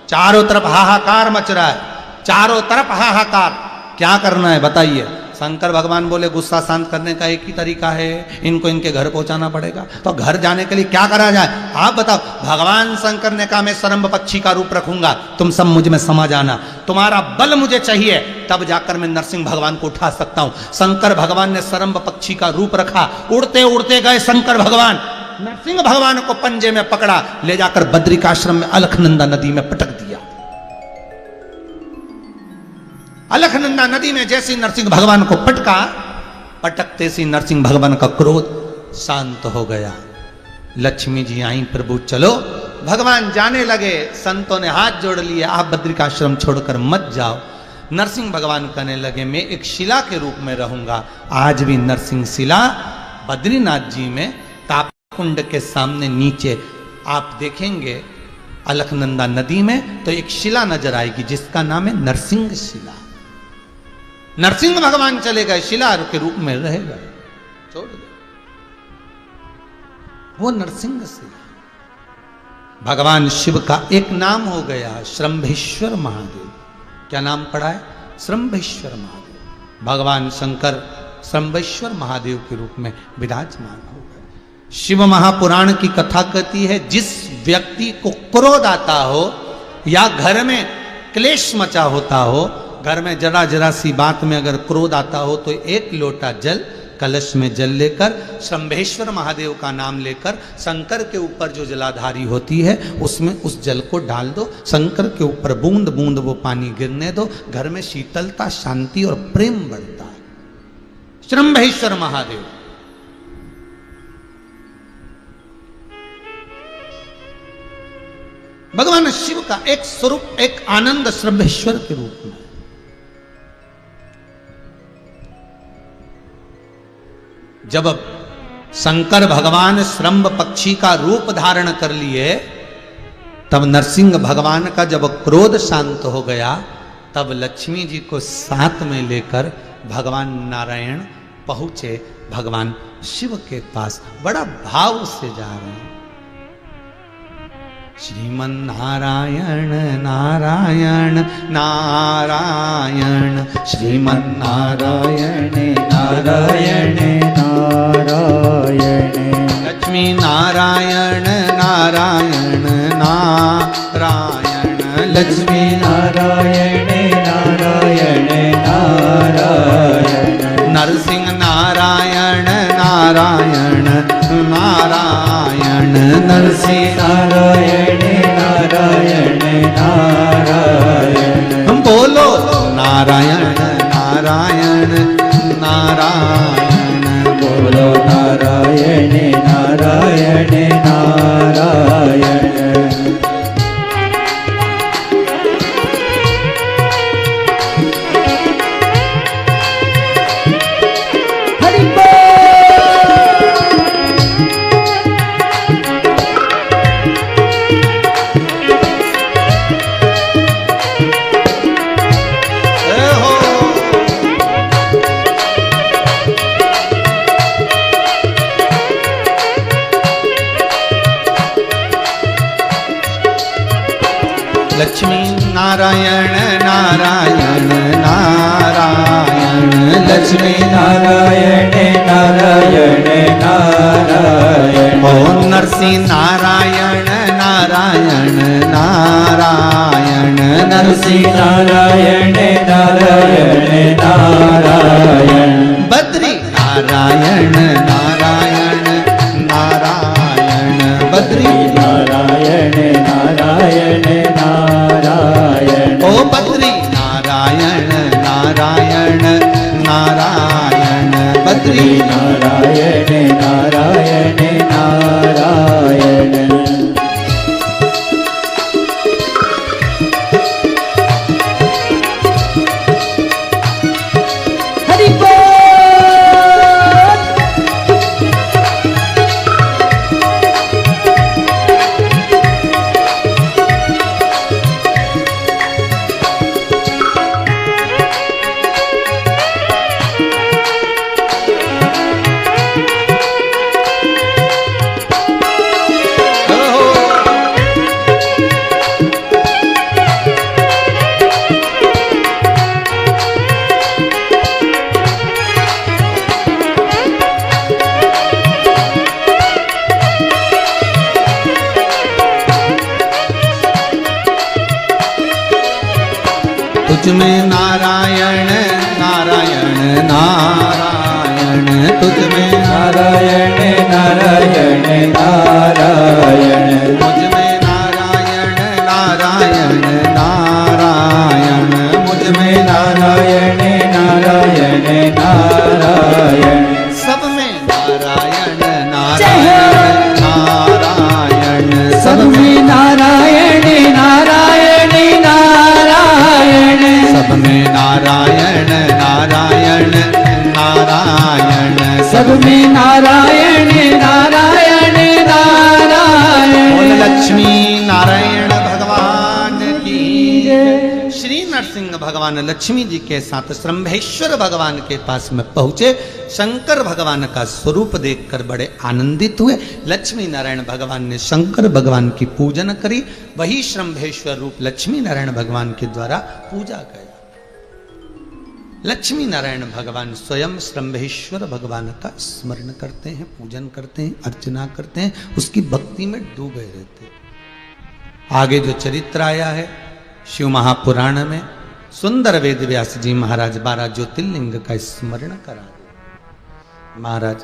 चारों तरफ हाहाकार मच रहा है, चारों तरफ हाहाकार। क्या करना है बताइए? शंकर भगवान बोले गुस्सा शांत करने का एक ही तरीका है, इनको इनके घर पहुंचाना पड़ेगा। तो घर जाने के लिए क्या करा जाए आप बताओ? भगवान शंकर ने कहा मैं सरम्भ पक्षी का रूप रखूंगा, तुम सब मुझ में समा जाना, तुम्हारा बल मुझे चाहिए, तब जाकर मैं नरसिंह भगवान को उठा सकता हूं। शंकर भगवान ने सरम्भ पक्षी का रूप रखा, उड़ते उड़ते गए शंकर भगवान, नरसिंह भगवान को पंजे में पकड़ा, ले जाकर बद्रिकाश्रम में अलखनंदा नदी में पटक दिया। अलखनंदा नदी में जैसे नरसिंह भगवान को पटका, पटकते से नरसिंह भगवान का क्रोध शांत हो गया। लक्ष्मी जी आई, प्रभु चलो। भगवान जाने लगे, संतों ने हाथ जोड़ लिए, आप बद्रिकाश्रम छोड़कर मत जाओ। नरसिंह भगवान कहने लगे मैं एक शिला के रूप में रहूंगा। आज भी नरसिंह शिला बद्रीनाथ जी में तापकुंड के सामने नीचे आप देखेंगे अलखनंदा नदी में, तो एक शिला नजर आएगी जिसका नाम है नरसिंह शिला। नरसिंह भगवान चले गए, शिला के रूप में रह गए, छोड़ गए वो नरसिंह शिला। भगवान शिव का एक नाम हो गया श्रम्भेश्वर महादेव। क्या नाम पड़ा है? श्रम्भेश्वर महादेव। भगवान शंकर श्रम्भेश्वर महादेव के रूप में विराजमान हो गए। शिव महापुराण की कथा कहती है जिस व्यक्ति को क्रोध आता हो या घर में क्लेश मचा होता हो, घर में जरा जरा सी बात में अगर क्रोध आता हो, तो एक लोटा जल कलश में जल लेकर शंभेश्वर महादेव का नाम लेकर शंकर के ऊपर जो जलाधारी होती है उसमें उस जल को डाल दो, शंकर के ऊपर बूंद बूंद वो पानी गिरने दो, घर में शीतलता, शांति और प्रेम बढ़ता है। शंभेश्वर महादेव। भगवान शिव का एक स्वरूप, एक आनंद श्रम्भेश्वर के रूप में। जब शंकर भगवान श्रम्भ पक्षी का रूप धारण कर लिए, तब नरसिंह भगवान का जब क्रोध शांत हो गया, तब लक्ष्मी जी को साथ में लेकर भगवान नारायण पहुंचे भगवान शिव के पास। बड़ा भाव से जा रहे हैं। श्रीमन नारायण नारायण नारायण, श्रीमन नारायण नारायण नारायण, लक्ष्मी नारायण नारायण नारायण, लक्ष्मी नारायण नारायण नारायण, नरसिंह नारायण नारायण नारायण, नरसिंह नारायण नारायण नारायण। हम बोलो नारायण नारायण नारायण, बोलो नारायण नारायण नारायण। लक्ष्मी नारायण नारायण नारायण, लक्ष्मी नारायण नारायण नारायण। ओम नरसिंह नारायण नारायण नारायण, नरसिंह नारायण नारायण नारायण। बद्री नारायण नारायण नारायण, बद्री नारायण नारायण नारायण। ओ बद्री नारायण नारायण नारायण, बद्री नारायण नारायण नारायण। हरि बोल। तुझमें नारायण नारायण नारायण, तुझमें नारायण नारायण नारायण। मुझमें नारायण नारायण नारायण, मुझमें नारायण नारायण नारायण। सब में नारायण नारायण नारायण, सब में नारायण नारायण नारायण। सब में नारायण नारायण नारायण, सब में नारायण नारायण नारायण। बोल लक्ष्मी नारायण भगवान की जय। श्री नरसिंह भगवान लक्ष्मी जी के साथ श्रम्भेश्वर भगवान के पास में पहुंचे। शंकर भगवान का स्वरूप देखकर बड़े आनंदित हुए। लक्ष्मी नारायण भगवान ने शंकर भगवान की पूजन करी। वही श्रम्भेश्वर रूप लक्ष्मी नारायण भगवान के द्वारा पूजा गया। लक्ष्मी नारायण भगवान स्वयं श्रम्भेश्वर भगवान का स्मरण करते हैं, पूजन करते हैं, अर्चना करते हैं, उसकी भक्ति में डूबे रहते हैं। आगे जो चरित्र आया है शिव महापुराण में, सुंदर वेद व्यास जी महाराज 12 ज्योतिर्लिंग का स्मरण करा रहे। महाराज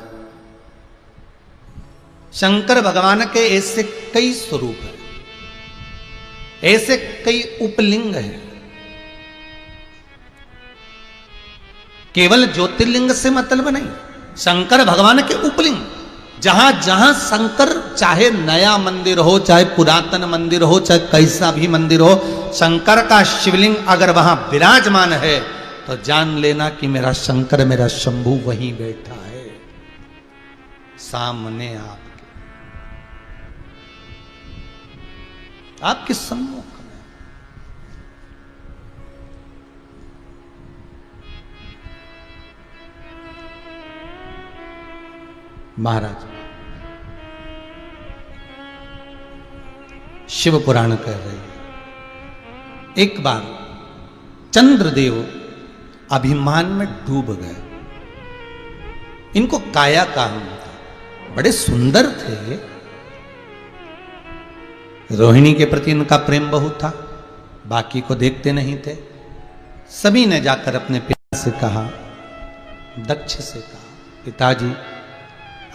शंकर भगवान के ऐसे कई स्वरूप हैं, ऐसे कई उपलिंग हैं। केवल ज्योतिर्लिंग से मतलब नहीं, शंकर भगवान के उपलिंग, जहां जहां शंकर, चाहे नया मंदिर हो, चाहे पुरातन मंदिर हो, चाहे कैसा भी मंदिर हो, शंकर का शिवलिंग अगर वहां विराजमान है तो जान लेना कि मेरा शंकर, मेरा शंभू वहीं बैठा है सामने आपके सम्मुख में। महाराज शिव पुराण कह रहे हैं, एक बार चंद्रदेव अभिमान में डूब गए। इनको काया काम था, बड़े सुंदर थे, रोहिणी के प्रति इनका प्रेम बहुत था, बाकी को देखते नहीं थे। सभी ने जाकर अपने पिता से कहा, दक्ष से कहा, पिताजी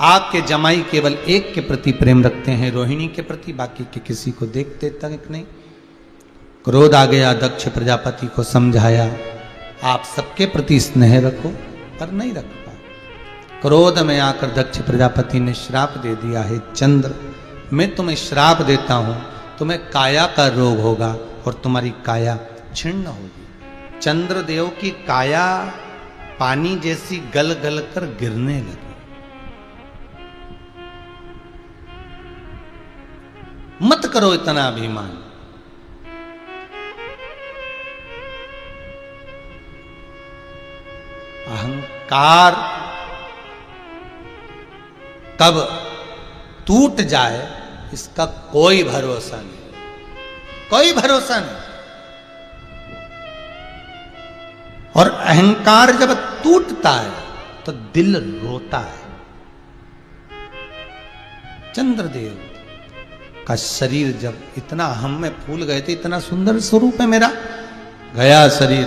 आपके जमाई केवल एक के प्रति प्रेम रखते हैं, रोहिणी के प्रति, बाकी के किसी को देखते तक नहीं। क्रोध आ गया, दक्ष प्रजापति को समझाया, आप सबके प्रति स्नेह रखो, पर नहीं रख पाए। क्रोध में आकर दक्ष प्रजापति ने श्राप दे दिया है, चंद्र मैं तुम्हें श्राप देता हूं, तुम्हें काया का रोग होगा और तुम्हारी काया छिन्न होगी। चंद्रदेव की काया पानी जैसी गल गल कर गिरने लगी। मत करो इतना अभिमान। अहंकार कब टूट जाए इसका कोई भरोसा नहीं। कोई भरोसा नहीं। और अहंकार जब टूटता है तो दिल रोता है। चंद्रदेव का शरीर जब इतना हम में फूल गए थे, इतना सुंदर स्वरूप है मेरा, गया शरीर,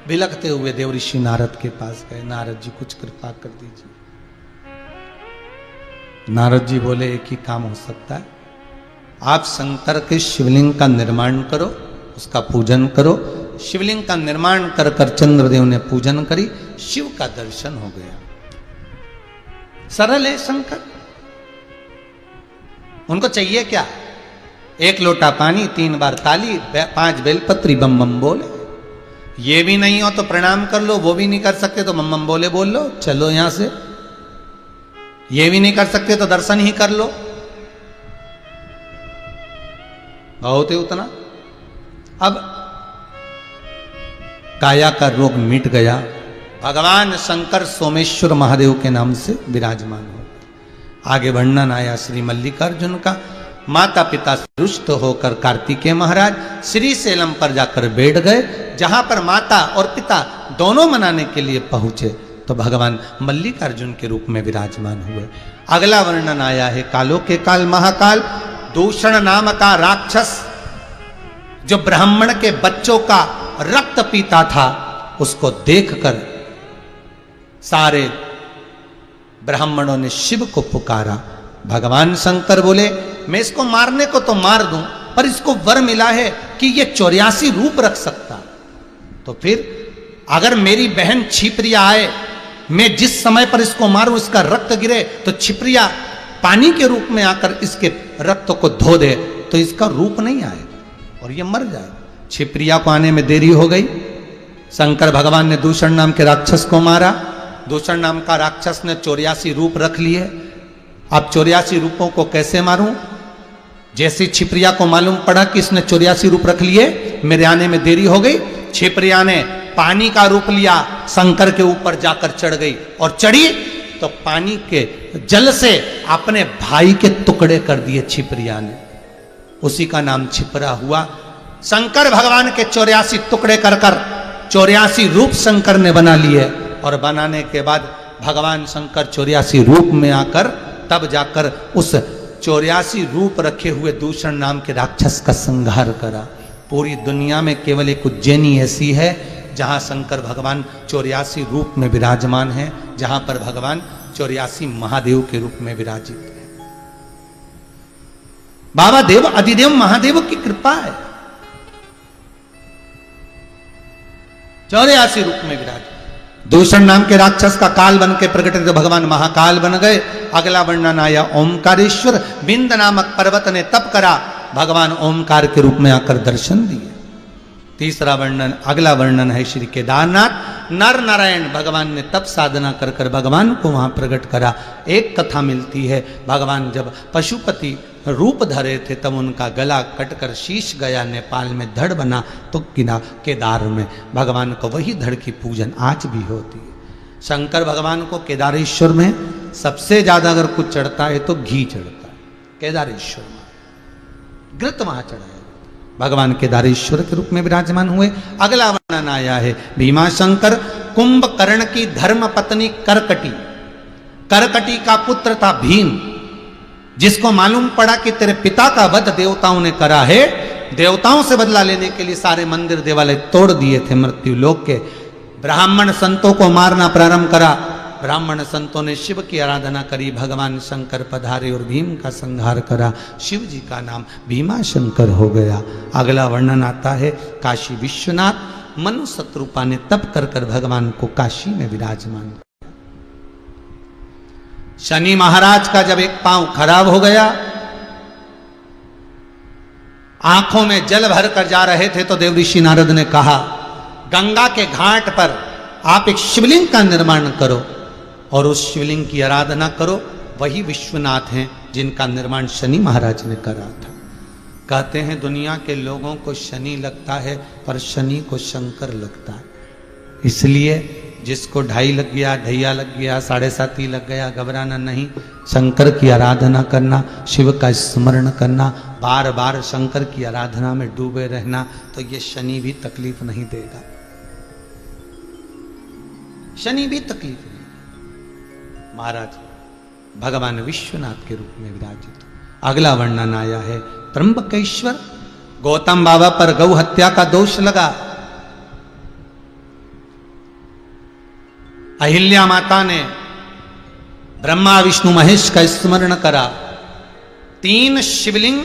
बिलखते हुए देव ऋषि नारद के पास गए। नारद जी कुछ कृपा कर दीजिए। नारद जी बोले एक ही काम हो सकता है, आप शंकर के शिवलिंग का निर्माण करो, उसका पूजन करो। शिवलिंग का निर्माण कर कर चंद्रदेव ने पूजन करी, शिव का दर्शन हो गया। सरल है शंकर। उनको चाहिए क्या? एक लोटा पानी, 3 बार ताली, 5 बेलपत्री, बम बम बोले। ये भी नहीं हो तो प्रणाम कर लो, वो भी नहीं कर सकते तो बम बम बोले बोल लो, चलो यहां से। ये भी नहीं कर सकते तो दर्शन ही कर लो, बहुत है उतना। अब काया का रोग मिट गया। भगवान शंकर सोमेश्वर महादेव के नाम से विराजमान हो। आगे वर्णन आया श्री मल्लिकार्जुन का। माता पिता से रुष्ट होकर कार्तिकेय महाराज श्रीशैलम पर जाकर बैठ गए, जहां पर माता और पिता दोनों मनाने के लिए पहुंचे तो भगवान मल्लिकार्जुन के रूप में विराजमान हुए। अगला वर्णन आया है कालों के काल महाकाल दूषण नाम का राक्षस, जो ब्राह्मण के बच्चों का रक्त पीता था, उसको देखकर सारे ब्राह्मणों ने शिव को पुकारा। भगवान शंकर बोले मैं इसको मारने को तो मार दूं, पर इसको वर मिला है कि ये 84 रूप रख सकता। तो फिर अगर मेरी बहन छिप्रिया आए, मैं जिस समय पर इसको मारूं, इसका रक्त गिरे, तो छिप्रिया पानी के रूप में आकर इसके रक्त को धो दे, तो इसका रूप नहीं आएगा और ये मर जाएगा। छिप्रिया को आने में देरी हो गई। शंकर भगवान ने दूषण नाम के राक्षस को मारा। दूषण नाम का राक्षस ने 84 रूप रख लिए। अब 84 रूपों को कैसे मारूं? जैसे छिप्रिया को मालूम पड़ा कि इसने 84 रूप रख लिए, मेरे आने में देरी हो गई, छिप्रिया ने पानी का रूप लिया, शंकर के ऊपर जाकर चढ़ गई और चढ़ी तो पानी के जल से अपने भाई के टुकड़े कर दिए छिप्रिया ने। उसी का नाम छिपरा हुआ। शंकर भगवान के 84 टुकड़े कर कर 84 रूप शंकर ने बना लिए, और बनाने के बाद भगवान शंकर 84 रूप में आकर तब जाकर उस 84 रूप रखे हुए दूषण नाम के राक्षस का संहार करा। पूरी दुनिया में केवल एक उज्जैनी ऐसी है जहां शंकर भगवान 84 रूप में विराजमान है, जहां पर भगवान 84 महादेव के रूप में विराजित है। बाबा देव अधिदेव महादेव की कृपा है। 84 रूप में विराज। दूषण नाम के राक्षस का काल बन के प्रकट तो भगवान महाकाल बन गए। अगला वर्णन आया ओमकारेश्वर। बिंद नामक पर्वत ने तप करा, भगवान ओमकार के रूप में आकर दर्शन दिए। तीसरा वर्णन, अगला वर्णन है श्री केदारनाथ। नर नारायण भगवान ने तप साधना कर कर भगवान को वहां प्रकट करा। एक कथा मिलती है, भगवान जब पशुपति रूप धरे थे तब उनका गला कटकर शीश गया, नेपाल में धड़ बना, तो केदार में भगवान को वही धड़ की पूजन आज भी होती है। शंकर भगवान को केदारेश्वर में सबसे ज्यादा अगर कुछ चढ़ता है तो घी चढ़ता है। केदारेश्वर में घृत वहां चढ़ा है। भगवान केदारेश्वर के रूप में विराजमान हुए। अगला वर्णन आया है भीमाशंकर। कुंभकर्ण की धर्म पत्नी करकटी, करकटी का पुत्र था भीम, जिसको मालूम पड़ा कि तेरे पिता का वध देवताओं ने करा है, देवताओं से बदला लेने के लिए सारे मंदिर देवालय तोड़ दिए थे मृत्यु लोक के। ब्राह्मण संतों को मारना प्रारंभ करा। ब्राह्मण संतों ने शिव की आराधना करी, भगवान शंकर पधारे और भीम का संहार करा। शिव जी का नाम भीमाशंकर हो गया। अगला वर्णन आता है काशी विश्वनाथ। मनु शत्रुपा ने तप कर कर भगवान को काशी में विराजमान। शनि महाराज का जब एक पांव खराब हो गया, आंखों में जल भर कर जा रहे थे, तो देव ऋषि नारद ने कहा गंगा के घाट पर आप एक शिवलिंग का निर्माण करो और उस शिवलिंग की आराधना करो। वही विश्वनाथ हैं जिनका निर्माण शनि महाराज ने करा था। कहते हैं दुनिया के लोगों को शनि लगता है, पर शनि को शंकर लगता है। इसलिए जिसको 2.5 लग गया, ढैया लग गया, 7.5 लग गया, घबराना नहीं। शंकर की आराधना करना, शिव का स्मरण करना, बार बार शंकर की आराधना में डूबे रहना, तो ये शनि भी तकलीफ नहीं देगा, शनि भी तकलीफ नहीं। महाराज भगवान विश्वनाथ के रूप में विराजित। अगला वर्णन आया है त्र्यंबकेश्वर। गौतम बाबा पर गौ हत्या का दोष लगा, अहिल्या माता ने ब्रह्मा विष्णु महेश का स्मरण करा, 3 शिवलिंग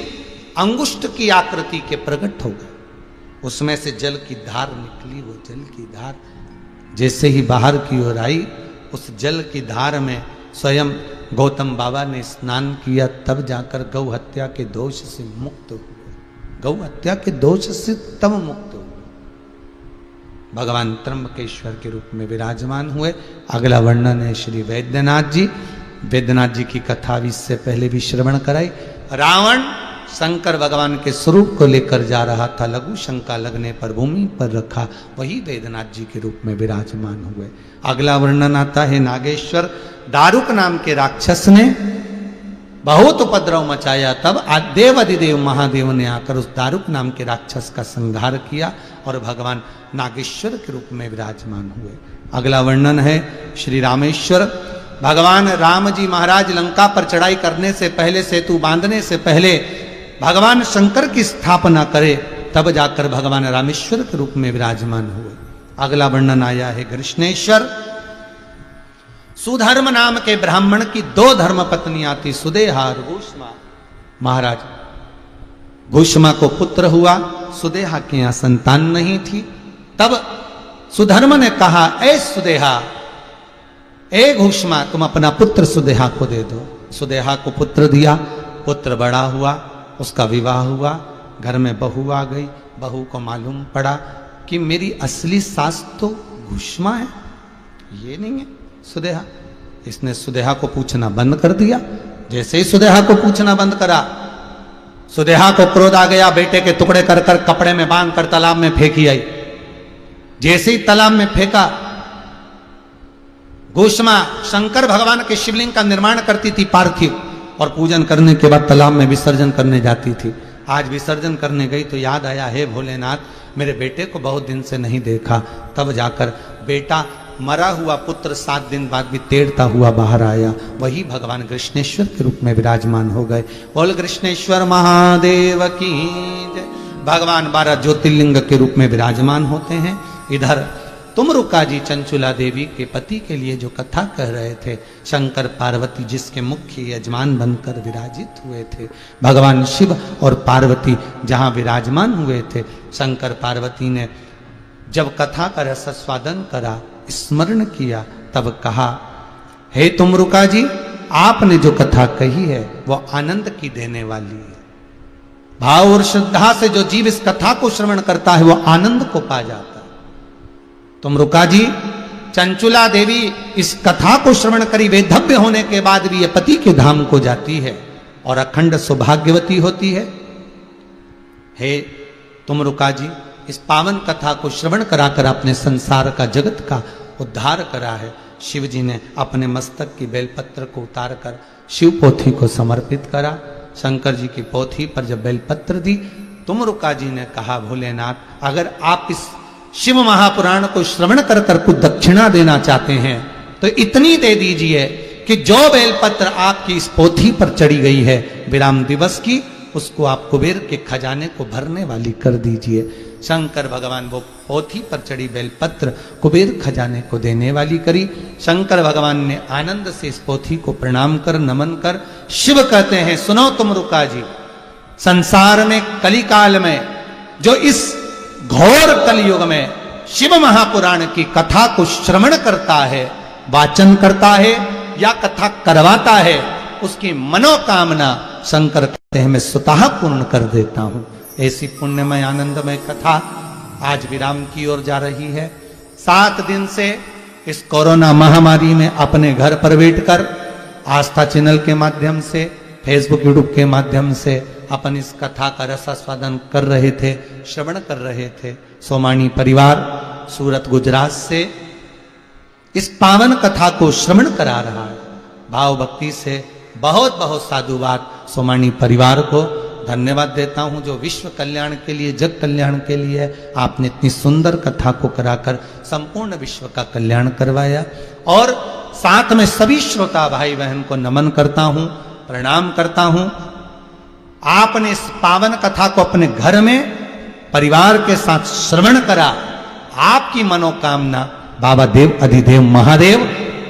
अंगुष्ठ की आकृति के प्रकट हो गए, उसमें से जल की धार निकली। वो जल की धार जैसे ही बाहर की ओर आई, उस जल की धार में स्वयं गौतम बाबा ने स्नान किया, तब जाकर गौ हत्या के दोष से मुक्त हुए। गौ हत्या के दोष से तब मुक्त हुए, भगवान त्र्यंबकेश्वर के रूप में विराजमान हुए। अगला वर्णन है श्री वैद्यनाथ जी। वैद्यनाथ जी की कथा भी इससे पहले भी श्रवण कराई। रावण शंकर भगवान के स्वरूप को लेकर जा रहा था, लघु शंका लगने पर भूमि पर रखा, वही वैद्यनाथ जी के रूप में विराजमान हुए। अगला वर्णन आता है नागेश्वर। दारुक नाम के राक्षस ने बहुत उपद्रव मचाया, तब देव अधिदेव महादेव ने आकर उस दारुक नाम के राक्षस का संहार किया और भगवान नागेश्वर के रूप में विराजमान हुए। अगला वर्णन है श्री रामेश्वर। भगवान राम जी महाराज लंका पर चढ़ाई करने से पहले, सेतु बांधने से पहले भगवान शंकर की स्थापना करे, तब जाकर भगवान रामेश्वर के रूप में विराजमान हुए। अगला वर्णन आया है कृष्णेश्वर। सुधर्म नाम के ब्राह्मण की 2 धर्म पत्नियां थी, सुदेहा और घुष्मा। महाराज घुष्मा को पुत्र हुआ, सुदेहा के यहां संतान नहीं थी। तब सुधर्म ने कहा, ए सुदेहा, ए घुष्मा, तुम अपना पुत्र सुदेहा को दे दो। सुदेहा को पुत्र दिया, पुत्र बड़ा हुआ, उसका विवाह हुआ, घर में बहू आ गई। बहू को मालूम पड़ा कि मेरी असली सास तो घुष्मा है, ये नहीं है सुदेहा। इसने सुदेहा को पूछना बंद कर दिया। जैसे ही सुदेहा को पूछना बंद करा, सुदेहा को क्रोध आ गया, बेटे के टुकड़े कर कर कपड़े में बांध कर तालाब में फेंकी आई। जैसे ही तालाब में फेंका, घुष्मा शंकर भगवान के शिवलिंग का निर्माण करती थी पार्थिव, और पूजन करने के बाद तालाब में विसर्जन करने जाती थी। आज विसर्जन करने गई तो याद आया, हे भोलेनाथ, मेरे बेटे को बहुत दिन से नहीं देखा। तब जाकर बेटा, मरा हुआ पुत्र 7 दिन बाद भी तेड़ता हुआ बाहर आया, वही भगवान कृष्णेश्वर के रूप में विराजमान हो गए। बोल कृष्णेश्वर महादेव की जय। भगवान 12 ज्योतिर्लिंग के रूप में विराजमान होते हैं। इधर तुमरुका जी चंचुला देवी के पति के लिए जो कथा कह रहे थे, शंकर पार्वती जिसके मुख्य यजमान बनकर विराजित हुए थे, भगवान शिव और पार्वती जहां विराजमान हुए थे, शंकर पार्वती ने जब कथा का रसास्वादन करा, स्मरण किया, तब कहा, हे तुमरुका जी, आपने जो कथा कही है वो आनंद की देने वाली है। भाव और श्रद्धा से जो जीव इस कथा को श्रवण करता है वो आनंद को पा जाता है। तुमरुका जी, चंचुला देवी इस कथा को श्रवण करी वेधव्य होने के बाद भी ये पति के धाम को जाती है और अखंड सौभाग्यवती होती है। हे तुमरुका जी, इस पावन कथा को श्रवण कराकर अपने संसार का, जगत का उद्धार करा है। शिव जी ने अपने मस्तक की बेलपत्र को उतारकर शिव पोथी को समर्पित करा। शंकर जी की पोथी पर जब बेलपत्र दी, तुमरुका जी ने कहा, भोलेनाथ, अगर आप इस शिव महापुराण को श्रवण कर कर कुछ दक्षिणा देना चाहते हैं तो इतनी दे दीजिए कि जो बेलपत्र आपकी इस पोथी पर चढ़ी गई है विराम दिवस की, उसको आप कुबेर के खजाने को भरने वाली कर दीजिए। शंकर भगवान वो पोथी पर चढ़ी बेलपत्र कुबेर खजाने को देने वाली करी। शंकर भगवान ने आनंद से इस पोथी को प्रणाम कर, नमन कर, शिव कहते हैं, सुनो तुमरुका जी, संसार में कलिकाल में जो इस घोर कलयुग में शिव महापुराण की कथा को श्रवण करता है, वाचन करता है या कथा करवाता है, उसकी मनोकामना शंकर कहते हैं मैं स्वतः पूर्ण कर देता हूं। ऐसी पुण्यमय आनंदमय कथा आज विराम की ओर जा रही है। 7 दिन से इस कोरोना महामारी में अपने घर पर बैठकर आस्था चैनल के माध्यम से, फेसबुक यूट्यूब के माध्यम से अपन इस कथा का रसास्वादन कर रहे थे, श्रवण कर रहे थे। सोमानी परिवार सूरत गुजरात से इस पावन कथा को श्रवण करा रहा है। भाव भक्ति से बहुत बहुत साधुवाद सोमानी परिवार को, धन्यवाद देता हूं जो विश्व कल्याण के लिए, जग कल्याण के लिए है। आपने इतनी सुंदर कथा को कराकर संपूर्ण विश्व का कल्याण करवाया। और साथ में सभी श्रोता भाई बहन को नमन करता हूं, प्रणाम करता हूं। आपने इस पावन कथा को अपने घर में परिवार के साथ श्रवण करा। आपकी मनोकामना बाबा देव अधिदेव महादेव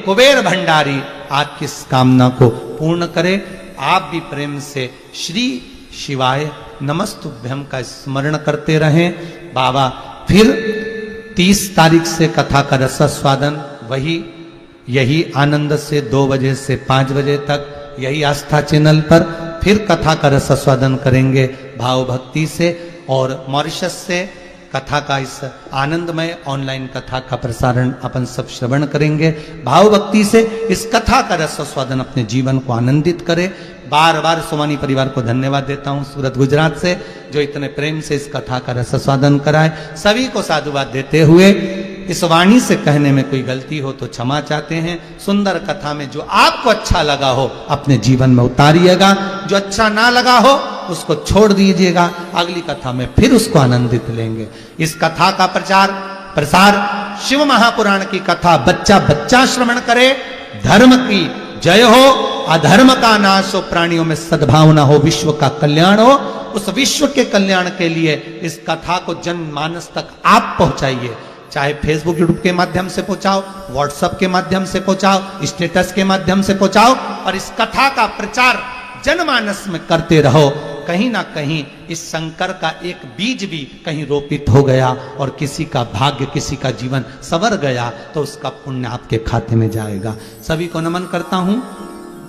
कुबेर भंडारी आपकी इस कामना को पूर्ण करे। आप भी प्रेम से श्री शिवाय नमस्तुभ्यम का स्मरण करते रहें। बाबा फिर 30 तारीख से कथा का रसास्वादन वही यही आनंद से 2 बजे से 5 बजे तक यही आस्था चैनल पर फिर कथा का रसास्वादन करेंगे भाव भक्ति से। और मॉरिशस से कथा का इस आनंदमय ऑनलाइन कथा का प्रसारण अपन सब श्रवण करेंगे भाव भक्ति से। इस कथा का रसास्वादन अपने जीवन को आनंदित करें। बार बार सोमानी परिवार को धन्यवाद देता हूं सूरत गुजरात से जो इतने प्रेम से इस कथा का रसास्वादन कराए। सभी को साधुवाद देते हुए इस वाणी से कहने में कोई गलती हो तो क्षमा चाहते हैं। सुंदर कथा में जो आपको अच्छा लगा हो अपने जीवन में उतारिएगा, जो अच्छा ना लगा हो उसको छोड़ दीजिएगा। अगली कथा में फिर उसको आनंदित लेंगे। इस कथा का प्रसार शिव महापुराण की कथा बच्चा बच्चा श्रवण करे। धर्म की जय हो, अधर्म का नाश हो, प्राणियों में सद्भावना हो, विश्व का कल्याण हो। उस विश्व के कल्याण के लिए इस कथा को जनमानस तक आप पहुंचाइए। चाहे फेसबुक यूट्यूब के माध्यम से पहुंचाओ, व्हाट्सएप के माध्यम से पहुंचाओ, स्टेटस के माध्यम से पहुंचाओ और इस कथा का प्रचार जनमानस में करते रहो। कहीं ना कहीं इस शंकर का एक बीज भी कहीं रोपित हो गया और किसी का भाग्य, किसी का जीवन संवर गया तो उसका पुण्य आपके खाते में जाएगा। सभी को नमन करता हूं।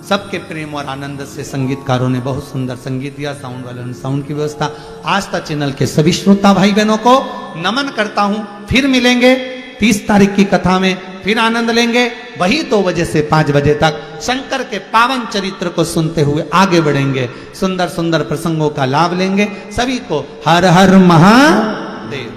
सबके प्रेम और आनंद से संगीतकारों ने बहुत सुंदर संगीत दिया, साउंड वालों ने साउंड की व्यवस्था। आस्था चैनल के सभी श्रोता भाई बहनों को नमन करता हूं। फिर मिलेंगे 30 तारीख की कथा में, फिर आनंद लेंगे वही 2 बजे से 5 बजे तक। शंकर के पावन चरित्र को सुनते हुए आगे बढ़ेंगे, सुंदर सुंदर प्रसंगों का लाभ लेंगे। सभी को हर हर महादेव।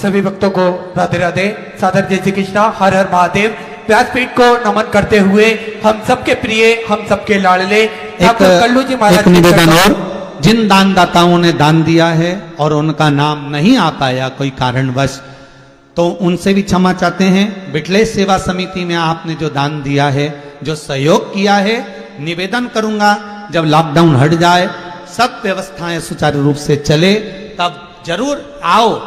सभी भक्तों को राधे राधे, सादर जय श्री कृष्णा, हर हर महादेव। व्यासपीठ को नमन करते हुए हम सबके प्रिय, हम सबके लाडले ठाकुर कल्लू जी महाराज एक निवेदन और, जिन दानदाताओं ने दान दिया है और उनका नाम नहीं आ पाया कोई कारणवश, तो उनसे भी क्षमा चाहते हैं। बिटलेश सेवा समिति में आपने जो दान दिया है, जो सहयोग किया है, निवेदन करूंगा जब लॉकडाउन हट जाए, सब व्यवस्थाएं सुचारू रूप से चले, तब जरूर आओ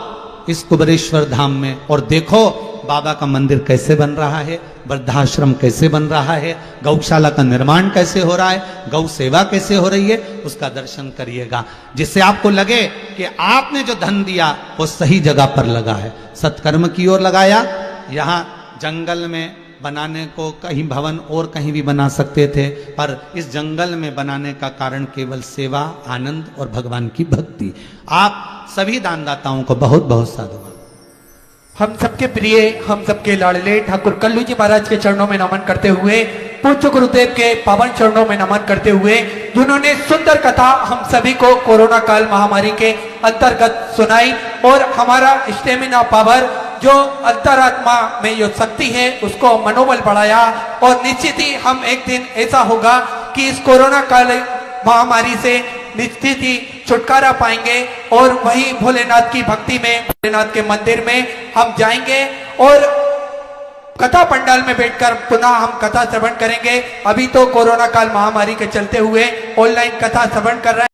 इस कुबेरेश्वर धाम में और देखो बाबा का मंदिर कैसे बन रहा है, वृद्धाश्रम कैसे बन रहा है, गौशाला का निर्माण कैसे हो रहा है, गौ सेवा कैसे हो रही है, उसका दर्शन करिएगा। जिससे आपको लगे कि आपने जो धन दिया वो सही जगह पर लगा है, सत्कर्म की ओर लगाया। यहाँ जंगल में बनाने को कहीं भवन और कहीं भी बना सकते थे, पर इस जंगल में बनाने का कारण केवल सेवा, आनंद और भगवान की भक्ति। आप सभी दानदाताओं को बहुत बहुत साधुवाद। हम सबके प्रिय, हम सबके लाडले ठाकुर कल्लू जी महाराज के चरणों में नमन करते हुए, पूज्य गुरुदेव के पावन चरणों में नमन करते हुए, जिन्होंने सुंदर कथा हम सभी को कोरोना काल महामारी के अंतर्गत सुनाई और हमारा स्टेमिना पावर जो अंतरात्मा में जो शक्ति है उसको मनोबल बढ़ाया। और निश्चित ही हम एक दिन ऐसा होगा कि इस कोरोना काल महामारी से निश्चित ही छुटकारा पाएंगे और वही भोलेनाथ की भक्ति में, भोलेनाथ के मंदिर में हम जाएंगे और कथा पंडाल में बैठकर पुनः हम कथा श्रवण करेंगे। अभी तो कोरोना काल महामारी के चलते हुए ऑनलाइन कथा श्रवण कर रहे हैं।